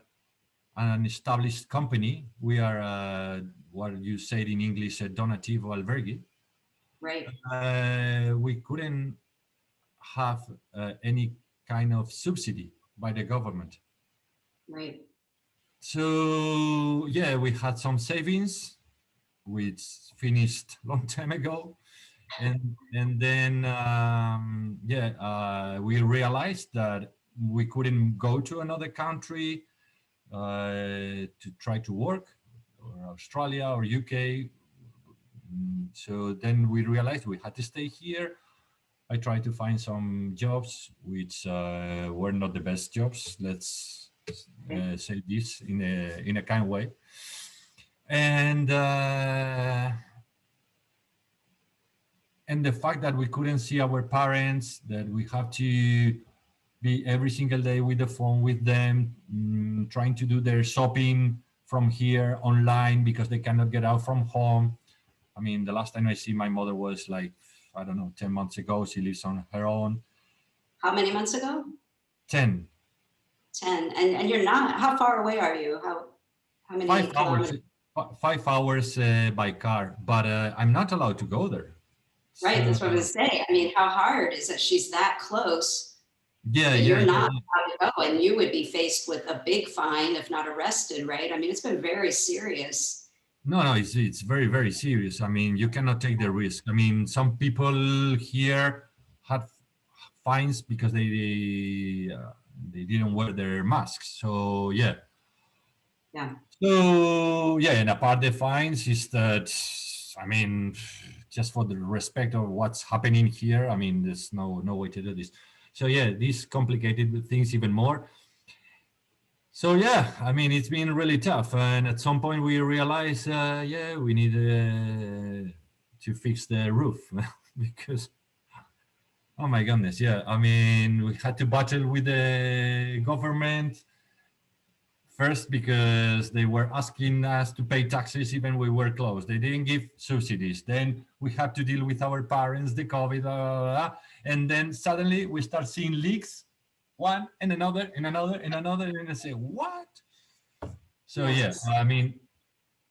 established company. We are what you said in English, a donativo albergue. Right. We couldn't have any kind of subsidy by the government. Right. So yeah, we had some savings, which finished long time ago, and then yeah, we realized that we couldn't go to another country to try to work, or Australia or UK. So then we realized we had to stay here. I tried to find some jobs which were not the best jobs. Let's Right. say this in a kind way. And the fact that we couldn't see our parents, that we have to be every single day with the phone with them, trying to do their shopping from here online because they cannot get out from home. I mean, the last time I see my mother was like, I don't know, 10 months ago. She lives on her own. How many months ago? 10, 10. And you're not, how far away are you? How many 5 hours, kilometers? 5 hours by car, but I'm not allowed to go there. Right. So That's what I was gonna say. I mean, how hard is it? She's that close, yeah, but yeah, you're yeah, not yeah. allowed to go, and you would be faced with a big fine if not arrested, right? I mean, it's been very serious. No, no, it's very, very serious. I mean, you cannot take the risk. I mean, some people here had fines because they didn't wear their masks. So yeah. Yeah. So yeah, and apart the fines is that, I mean, just for the respect of what's happening here, I mean, there's no way to do this. So yeah, this complicated things even more. So yeah, I mean, it's been really tough, and at some point we realized, yeah, we need to fix the roof because, oh my goodness, yeah, I mean, we had to battle with the government First, because they were asking us to pay taxes even we were closed. They didn't give subsidies. Then we had to deal with our parents, the COVID, and then suddenly we start seeing leaks, one and another and another and another, and I say, what? So yeah, Yes. I mean,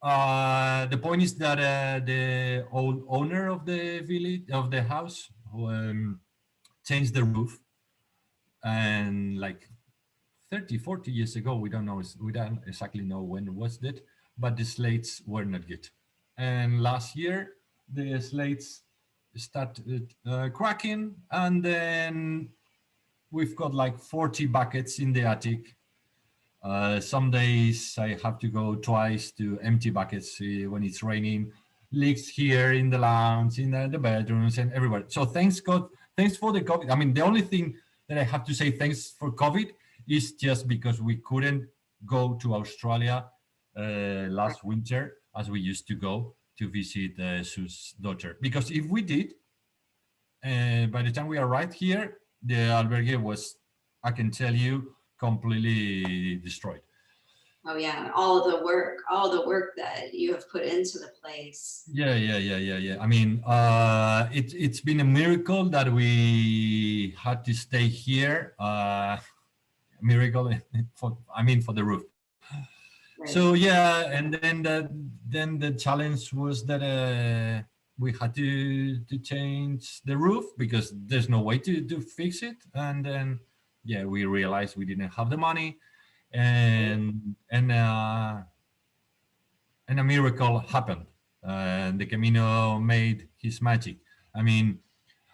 the point is that the old owner of the village of the house changed the roof, and like 30, 40 years ago, we don't exactly know when was that, but the slates were not good. And last year, the slates started cracking, and then we've got like 40 buckets in the attic. Some days I have to go twice to empty buckets when it's raining. Leaks here in the lounge, in the bedrooms, and everywhere. So thanks God, thanks for the COVID. I mean, the only thing that I have to say thanks for COVID is just because we couldn't go to Australia last winter as we used to go to visit Sue's daughter. Because if we did, by the time we arrived here, the albergue was, I can tell you, completely destroyed. Oh yeah, all the work that you have put into the place. Yeah. I mean, it's been a miracle that we had to stay here. Miracle for the roof. So Right. yeah, and then the challenge was that we had to change the roof because there's no way to fix it, and then yeah, we realized we didn't have the money, Right. and a miracle happened. And the Camino made his magic. I mean,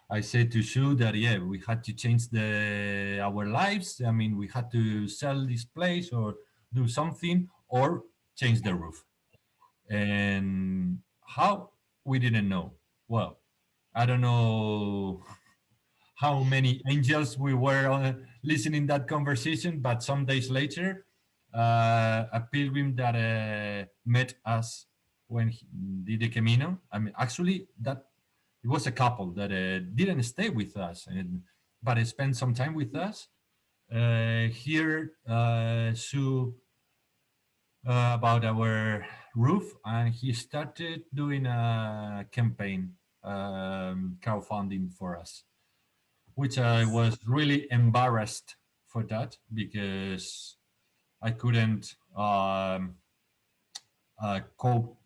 I said to Shu that yeah, we had to change the our lives. I mean, we had to sell this place or do something or change the roof. And how, we didn't know. Well, I don't know how many angels we were listening that conversation, but some days later, a pilgrim that met us when he did the Camino. I mean, actually, that it was a couple that didn't stay with us, but spent some time with us. Here, Sue about our roof, and he started doing a campaign, crowdfunding for us, which I Yes. was really embarrassed for that because I couldn't cope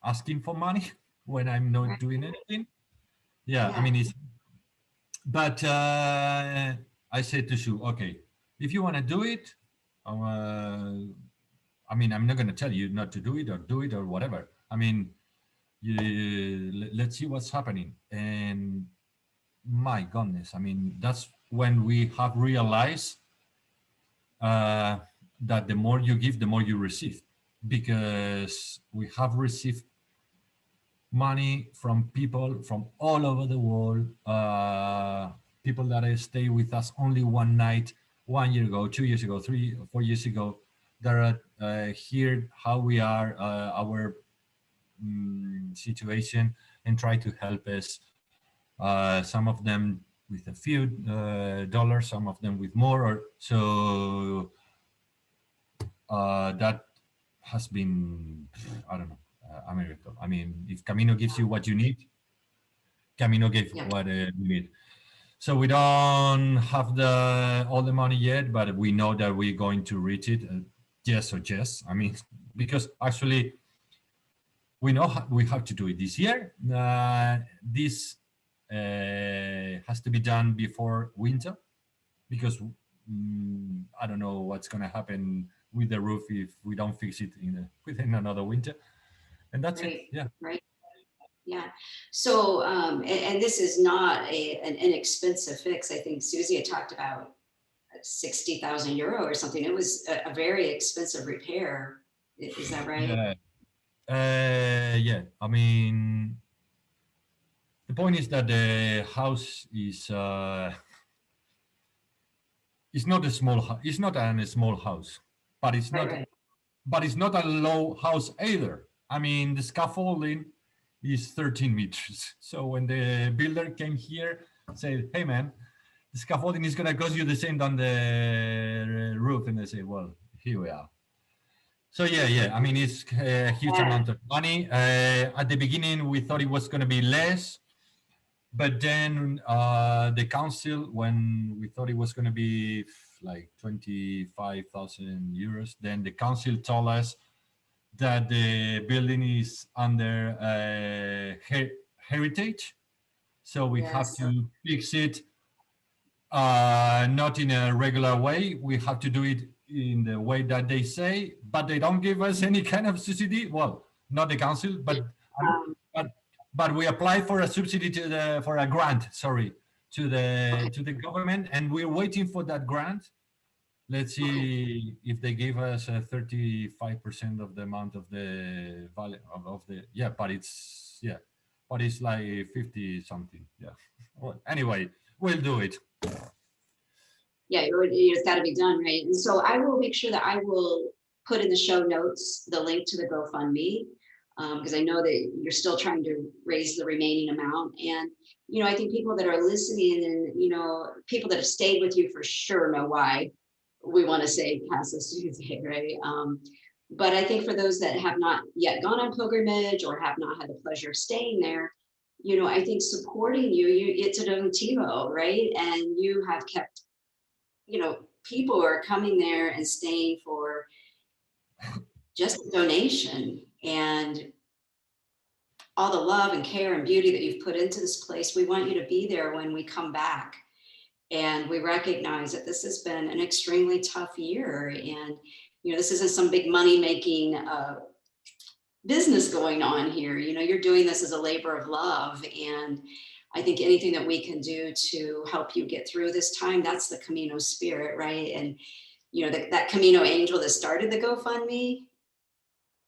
asking for money when I'm not Right. doing anything. Yeah, I Yeah. mean, but I said to Sue, okay, if you want to do it, I mean, I'm not going to tell you not to do it or whatever. I mean, let's see what's happening. And my goodness, I mean, that's when we have realized uh, that the more you give, the more you receive, because we have received money from people from all over the world, people that stay with us only one night, 1 year ago, 2 years ago, 3 or 4 years ago, that are hear how we are, our situation, and try to help us. Some of them with a few dollars, some of them with more. Or so that has been, I don't know, a miracle. I mean, if Camino gives you what you need, Camino gave Yeah. what we need. So we don't have the all the money yet, but we know that we're going to reach it. Yes or yes. I mean, because actually we know we have to do it this year. This has to be done before winter because I don't know what's going to happen with the roof if we don't fix it within another winter. And that's it. Right. Yeah. Right. Yeah. So, and this is not an inexpensive fix. I think Susie had talked about 60,000 euro or something. It was a very expensive repair. Is that right? Yeah. Yeah. I mean, the point is that the house is it's not a small it's not a small house, but Right. Right. it's not a low house either. I mean, the scaffolding is 13 meters. So when the builder came here, said, "Hey man, the scaffolding is gonna cost you the same than the roof," and they say, "Well, here we are." So yeah. I mean, it's a huge Yeah. amount of money. At the beginning, we thought it was going to be less, but then the council, when we thought it was going to be like 25,000 euros, then the council told us that the building is under heritage, so we have Yes. to fix it, not in a regular way. We have to do it in the way that they say, but they don't give us any kind of subsidy. Well, not the council, Um, but but we apply for a subsidy for a grant. Sorry, okay. to the government, and we're waiting for that grant. Let's Okay. see if they give us 35% of the amount of the value of the, yeah, but it's like 50 something. Yeah. Well, anyway, we'll do it. Yeah, it's got to be done, right? And so I will make sure that I will put in the show notes the link to the GoFundMe, because I know that you're still trying to raise the remaining amount. And I think people that are listening, and people that have stayed with you for sure know why we want to say Casa Susi, right? But I think for those that have not yet gone on pilgrimage or have not had the pleasure of staying there, I think supporting it's a donativo, right? And you have kept, people are coming there and staying for just a donation, and all the love and care and beauty that you've put into this place. We want you to be there when we come back. And we recognize that this has been an extremely tough year. And, this isn't some big money making business going on here. You're doing this as a labor of love. And I think anything that we can do to help you get through this time, that's the Camino spirit, right? And, that Camino angel that started the GoFundMe,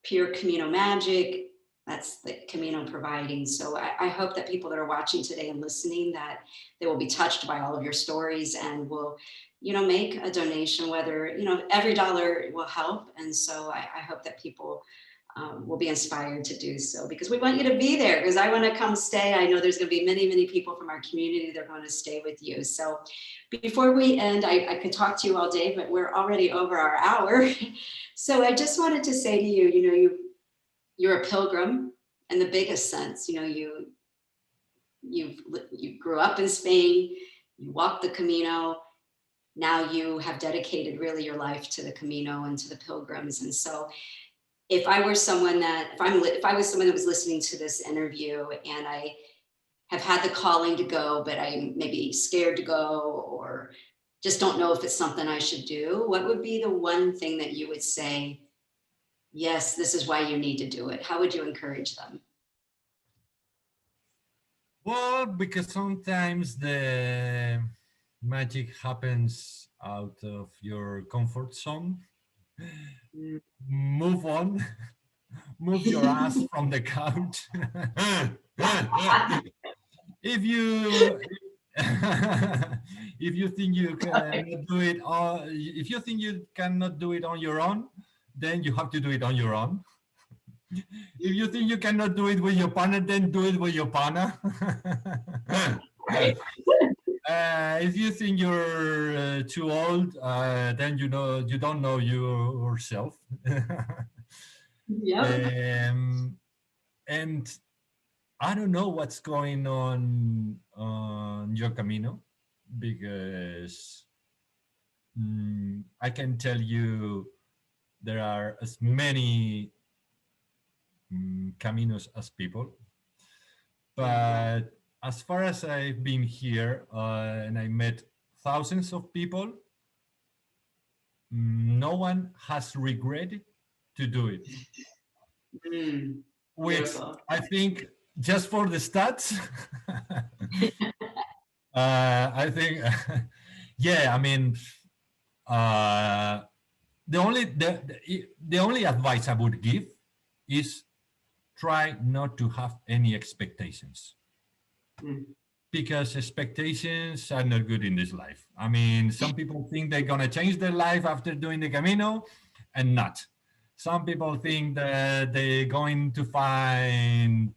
pure Camino magic, that's the Camino providing. So I hope that people that are watching today and listening, that they will be touched by all of your stories and will, make a donation, whether, every dollar will help. And so I hope that people will be inspired to do so, because we want you to be there, because I want to come stay. I know there's going to be many, many people from our community that are going to stay with you. So before we end, I could talk to you all day, but we're already over our hour. So I just wanted to say to you, you're a pilgrim in the biggest sense. You grew up in Spain, you walked the Camino. Now you have dedicated really your life to the Camino and to the pilgrims. And so if I was someone that was listening to this interview and I have had the calling to go, but I'm maybe scared to go, or just don't know if it's something I should do, what would be the one thing that you would say, yes, this is why you need to do it? How would you encourage them? Well, because sometimes the magic happens out of your comfort zone. Move on, move your ass from the couch. If you if you think you cannot do it, or if you think you cannot do it on your own, then you have to do it on your own. If you think you cannot do it with your partner, then do it with your partner. Right. If you think you're too old, then you don't know yourself. Yep. And I don't know what's going on your Camino, because I can tell you there are as many Caminos as people. But as far as I've been here and I met thousands of people, no one has regretted to do it. Which Beautiful. I think, just for the stats, I think, yeah, I mean, uh, the only advice I would give is try not to have any expectations, because expectations are not good in this life. I mean, some people think they're going to change their life after doing the Camino, and not. Some people think that they're going to find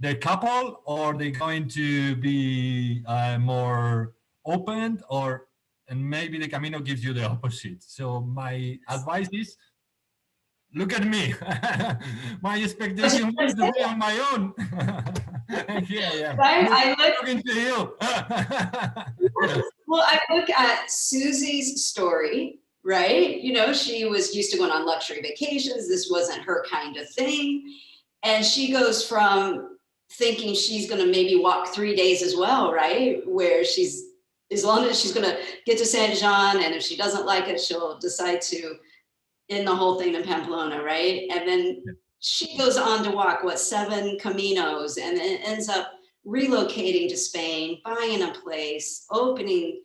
their couple, or they're going to be more open, and maybe the Camino gives you the opposite. So my advice is look at me. My expectation was to be on my own. And here I am, Right? talking to you. Well, I look at Susie's story, right? You know, she was used to going on luxury vacations. This wasn't her kind of thing. And she goes from thinking she's going to maybe walk 3 days as well, right? Where she's, as long as she's going to get to San Jean, and if she doesn't like it, she'll decide to end the whole thing in Pamplona, right? And then she goes on to walk, what, 7 Caminos, and then ends up relocating to Spain, buying a place, opening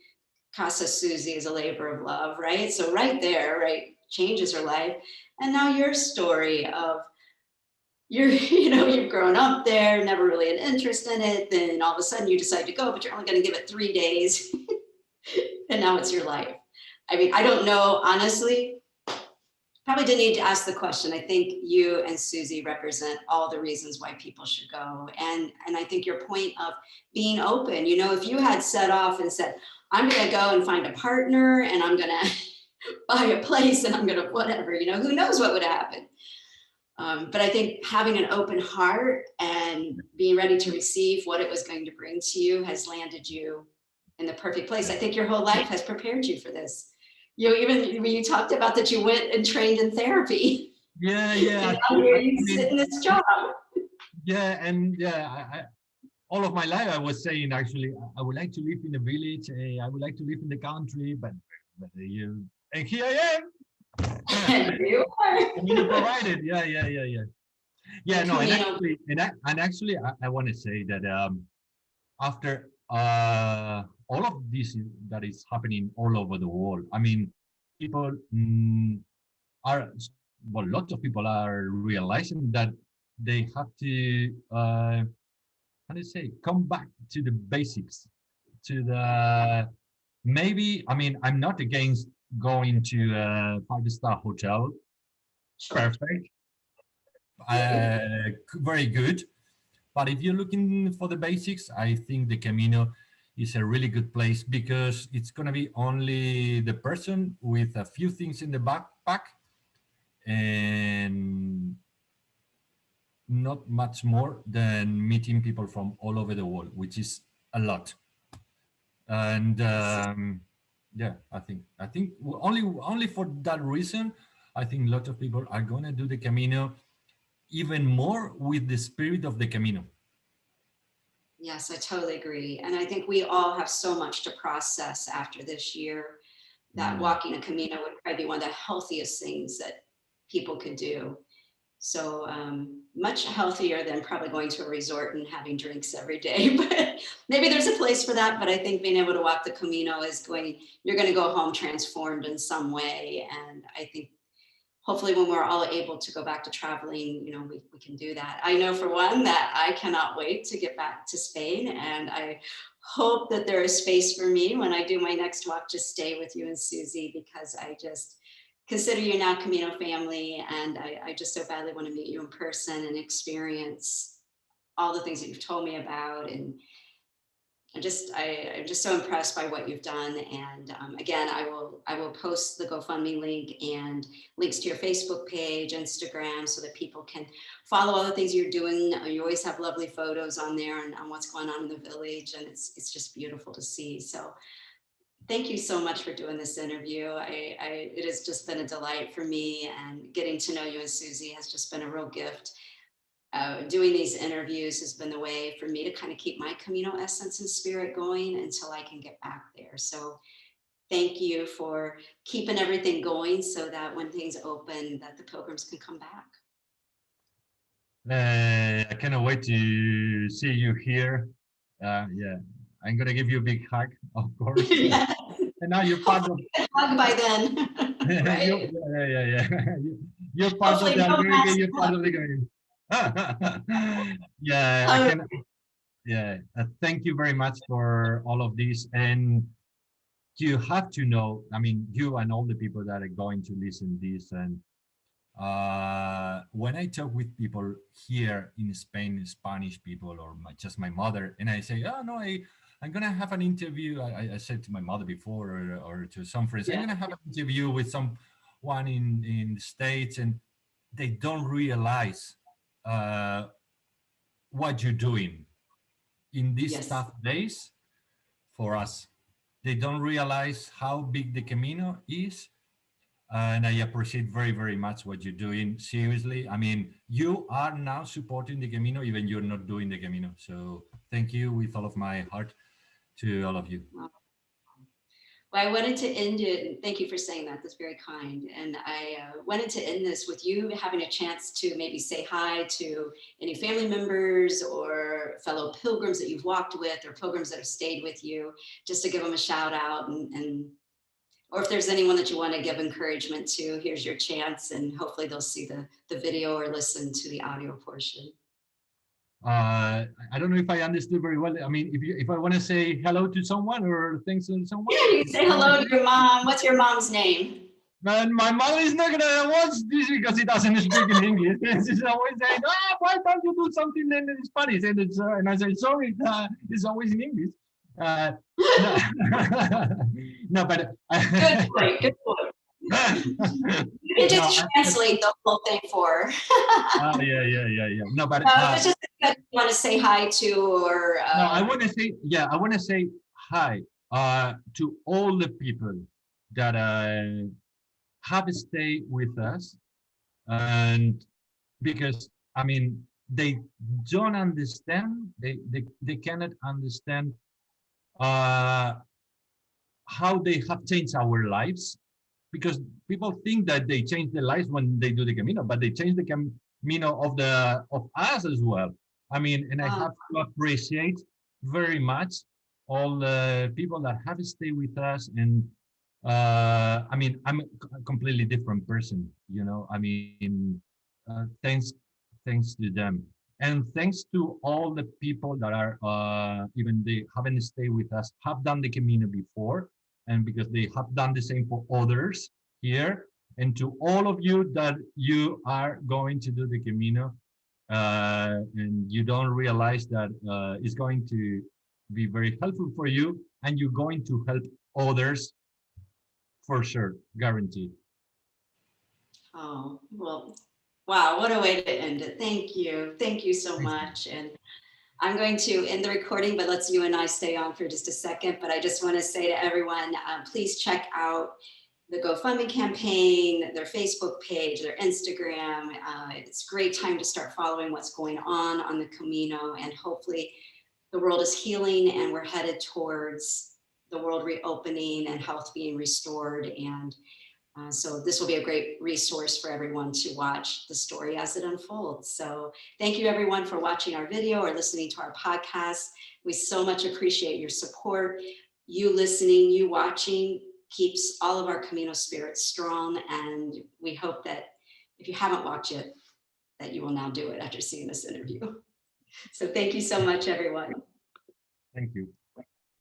Casa Susi as a labor of love, right? So right there, right, changes her life. And now your story of you've grown up there, never really an interest in it, then all of a sudden you decide to go, but you're only going to give it 3 days, and now it's your life. I mean, I don't know, honestly, probably didn't need to ask the question. I think you and Susie represent all the reasons why people should go. And I think your point of being open, you know, if you had set off and said, I'm going to go and find a partner and I'm going to buy a place and I'm going to whatever, you know, who knows what would happen. But I think having an open heart and being ready to receive what it was going to bring to you has landed you in the perfect place. I think your whole life has prepared you for this. You know, even when you talked about that you went and trained in therapy, Yeah. and now here I you mean, sit in this job. yeah, and yeah, all of my life I was saying actually I would like to live in a village. I would like to live in the country, but you and here I am. And here you are. Camino provided. Yeah. Yeah, The no, and Camino. actually, I want to say that after all of this that is happening all over the world, I mean, people are, well, lots of people are realizing that they have to, how do you say, come back to the basics, to the, maybe, I mean, I'm not against going to a five-star hotel, Sure. perfect, Right. very good. But if you're looking for the basics, I think the Camino is a really good place because it's going to be only the person with a few things in the backpack and not much more than meeting people from all over the world, which is a lot. And yeah, I think only for that reason, I think a lot of people are going to do the Camino even more with the spirit of the Camino. Yes, I totally agree. And I think we all have so much to process after this year that Mm. walking a Camino would probably be one of the healthiest things that people could do. So much healthier than probably going to a resort and having drinks every day. But maybe there's a place for that. But I think being able to walk the Camino is you're going to go home transformed in some way. And I think hopefully when we're all able to go back to traveling, you know, we can do that. I know for one that I cannot wait to get back to Spain. And I hope that there is space for me when I do my next walk to stay with you and Susie, because I just consider you now Camino family. And I just so badly want to meet you in person and experience all the things that you've told me about. And I'm just so impressed by what you've done. And again, I will post the GoFundMe link and links to your Facebook page, Instagram, so that people can follow all the things you're doing. You always have lovely photos on there and on what's going on in the village, and it's just beautiful to see. So thank you so much for doing this interview. It has just been a delight for me, and getting to know you and Susie has just been a real gift. Doing these interviews has been the way for me to kind of keep my Camino essence and spirit going until I can get back there. So thank you for keeping everything going so that when things open, that the pilgrims can come back. I cannot wait to see you here. Yeah, I'm gonna give you a big hug, of course. Yeah. And now you're part of Hopefully we can hug by then, right? yeah. You're part of Hopefully the no American. mask. You're part of the game. Yeah, I Oh, can. Yeah, thank you very much for all of this. And you have to know. I mean, you and all the people that are going to listen this and when I talk with people here in Spain, Spanish people, or just my mother, and I say, oh no, I'm gonna have an interview. I said to my mother before, or to some friends, I'm yeah. gonna have an interview with someone in the States, and they don't realize uh, what you're doing in these Yes. tough days for us. They don't realize how big the Camino is. And I appreciate very, very much what you're doing. Seriously, I mean, you are now supporting the Camino, even you're not doing the Camino. So thank you with all of my heart to all of you. Well, I wanted to end it, and thank you for saying that. That's very kind. And I wanted to end this with you having a chance to maybe say hi to any family members or fellow pilgrims that you've walked with or pilgrims that have stayed with you, just to give them a shout out. And or if there's anyone that you want to give encouragement to, here's your chance. And hopefully they'll see the video or listen to the audio portion. I don't know if I understood very well. I mean, if I want to say hello to someone or thanks to someone, Yeah, you can say hello to your mom. What's your mom's name? man, my mom is not gonna watch this because he doesn't speak in English. She's always saying, "Ah, why don't you do something in Spanish?" And I say, "Sorry, it's always in English." No, no, but Good boy, good boy. You can just translate the whole thing for her. Yeah. No, but It's just that you want to say hi to, or no, I want to say, yeah, I want to say hi to all the people that have stayed with us, and because I mean they don't understand, they cannot understand uh, how they have changed our lives, because people think that they change their lives when they do the Camino, but they change the Camino of us as well. I mean, and I have to appreciate very much all the people that have stayed with us. And I mean, I'm a completely different person, you know. I mean, thanks to them, and thanks to all the people that are even they haven't stayed with us, have done the Camino before, and because they have done the same for others here, and to all of you that you are going to do the Camino, and you don't realize that it's going to be very helpful for you, and you're going to help others for sure, guaranteed. oh, well, wow, what a way to end it. Thank you. Thank you so much. And I'm going to end the recording, but let's you and I stay on for just a second. But I just want to say to everyone, please check out the GoFundMe campaign, their Facebook page, their Instagram. It's a great time to start following what's going on the Camino, and hopefully the world is healing and we're headed towards the world reopening and health being restored. And so this will be a great resource for everyone to watch the story as it unfolds. So thank you everyone for watching our video or listening to our podcast. We so much appreciate your support. You listening, you watching keeps all of our Camino spirits strong. And we hope that if you haven't watched it, that you will now do it after seeing this interview. So thank you so much, everyone. Thank you.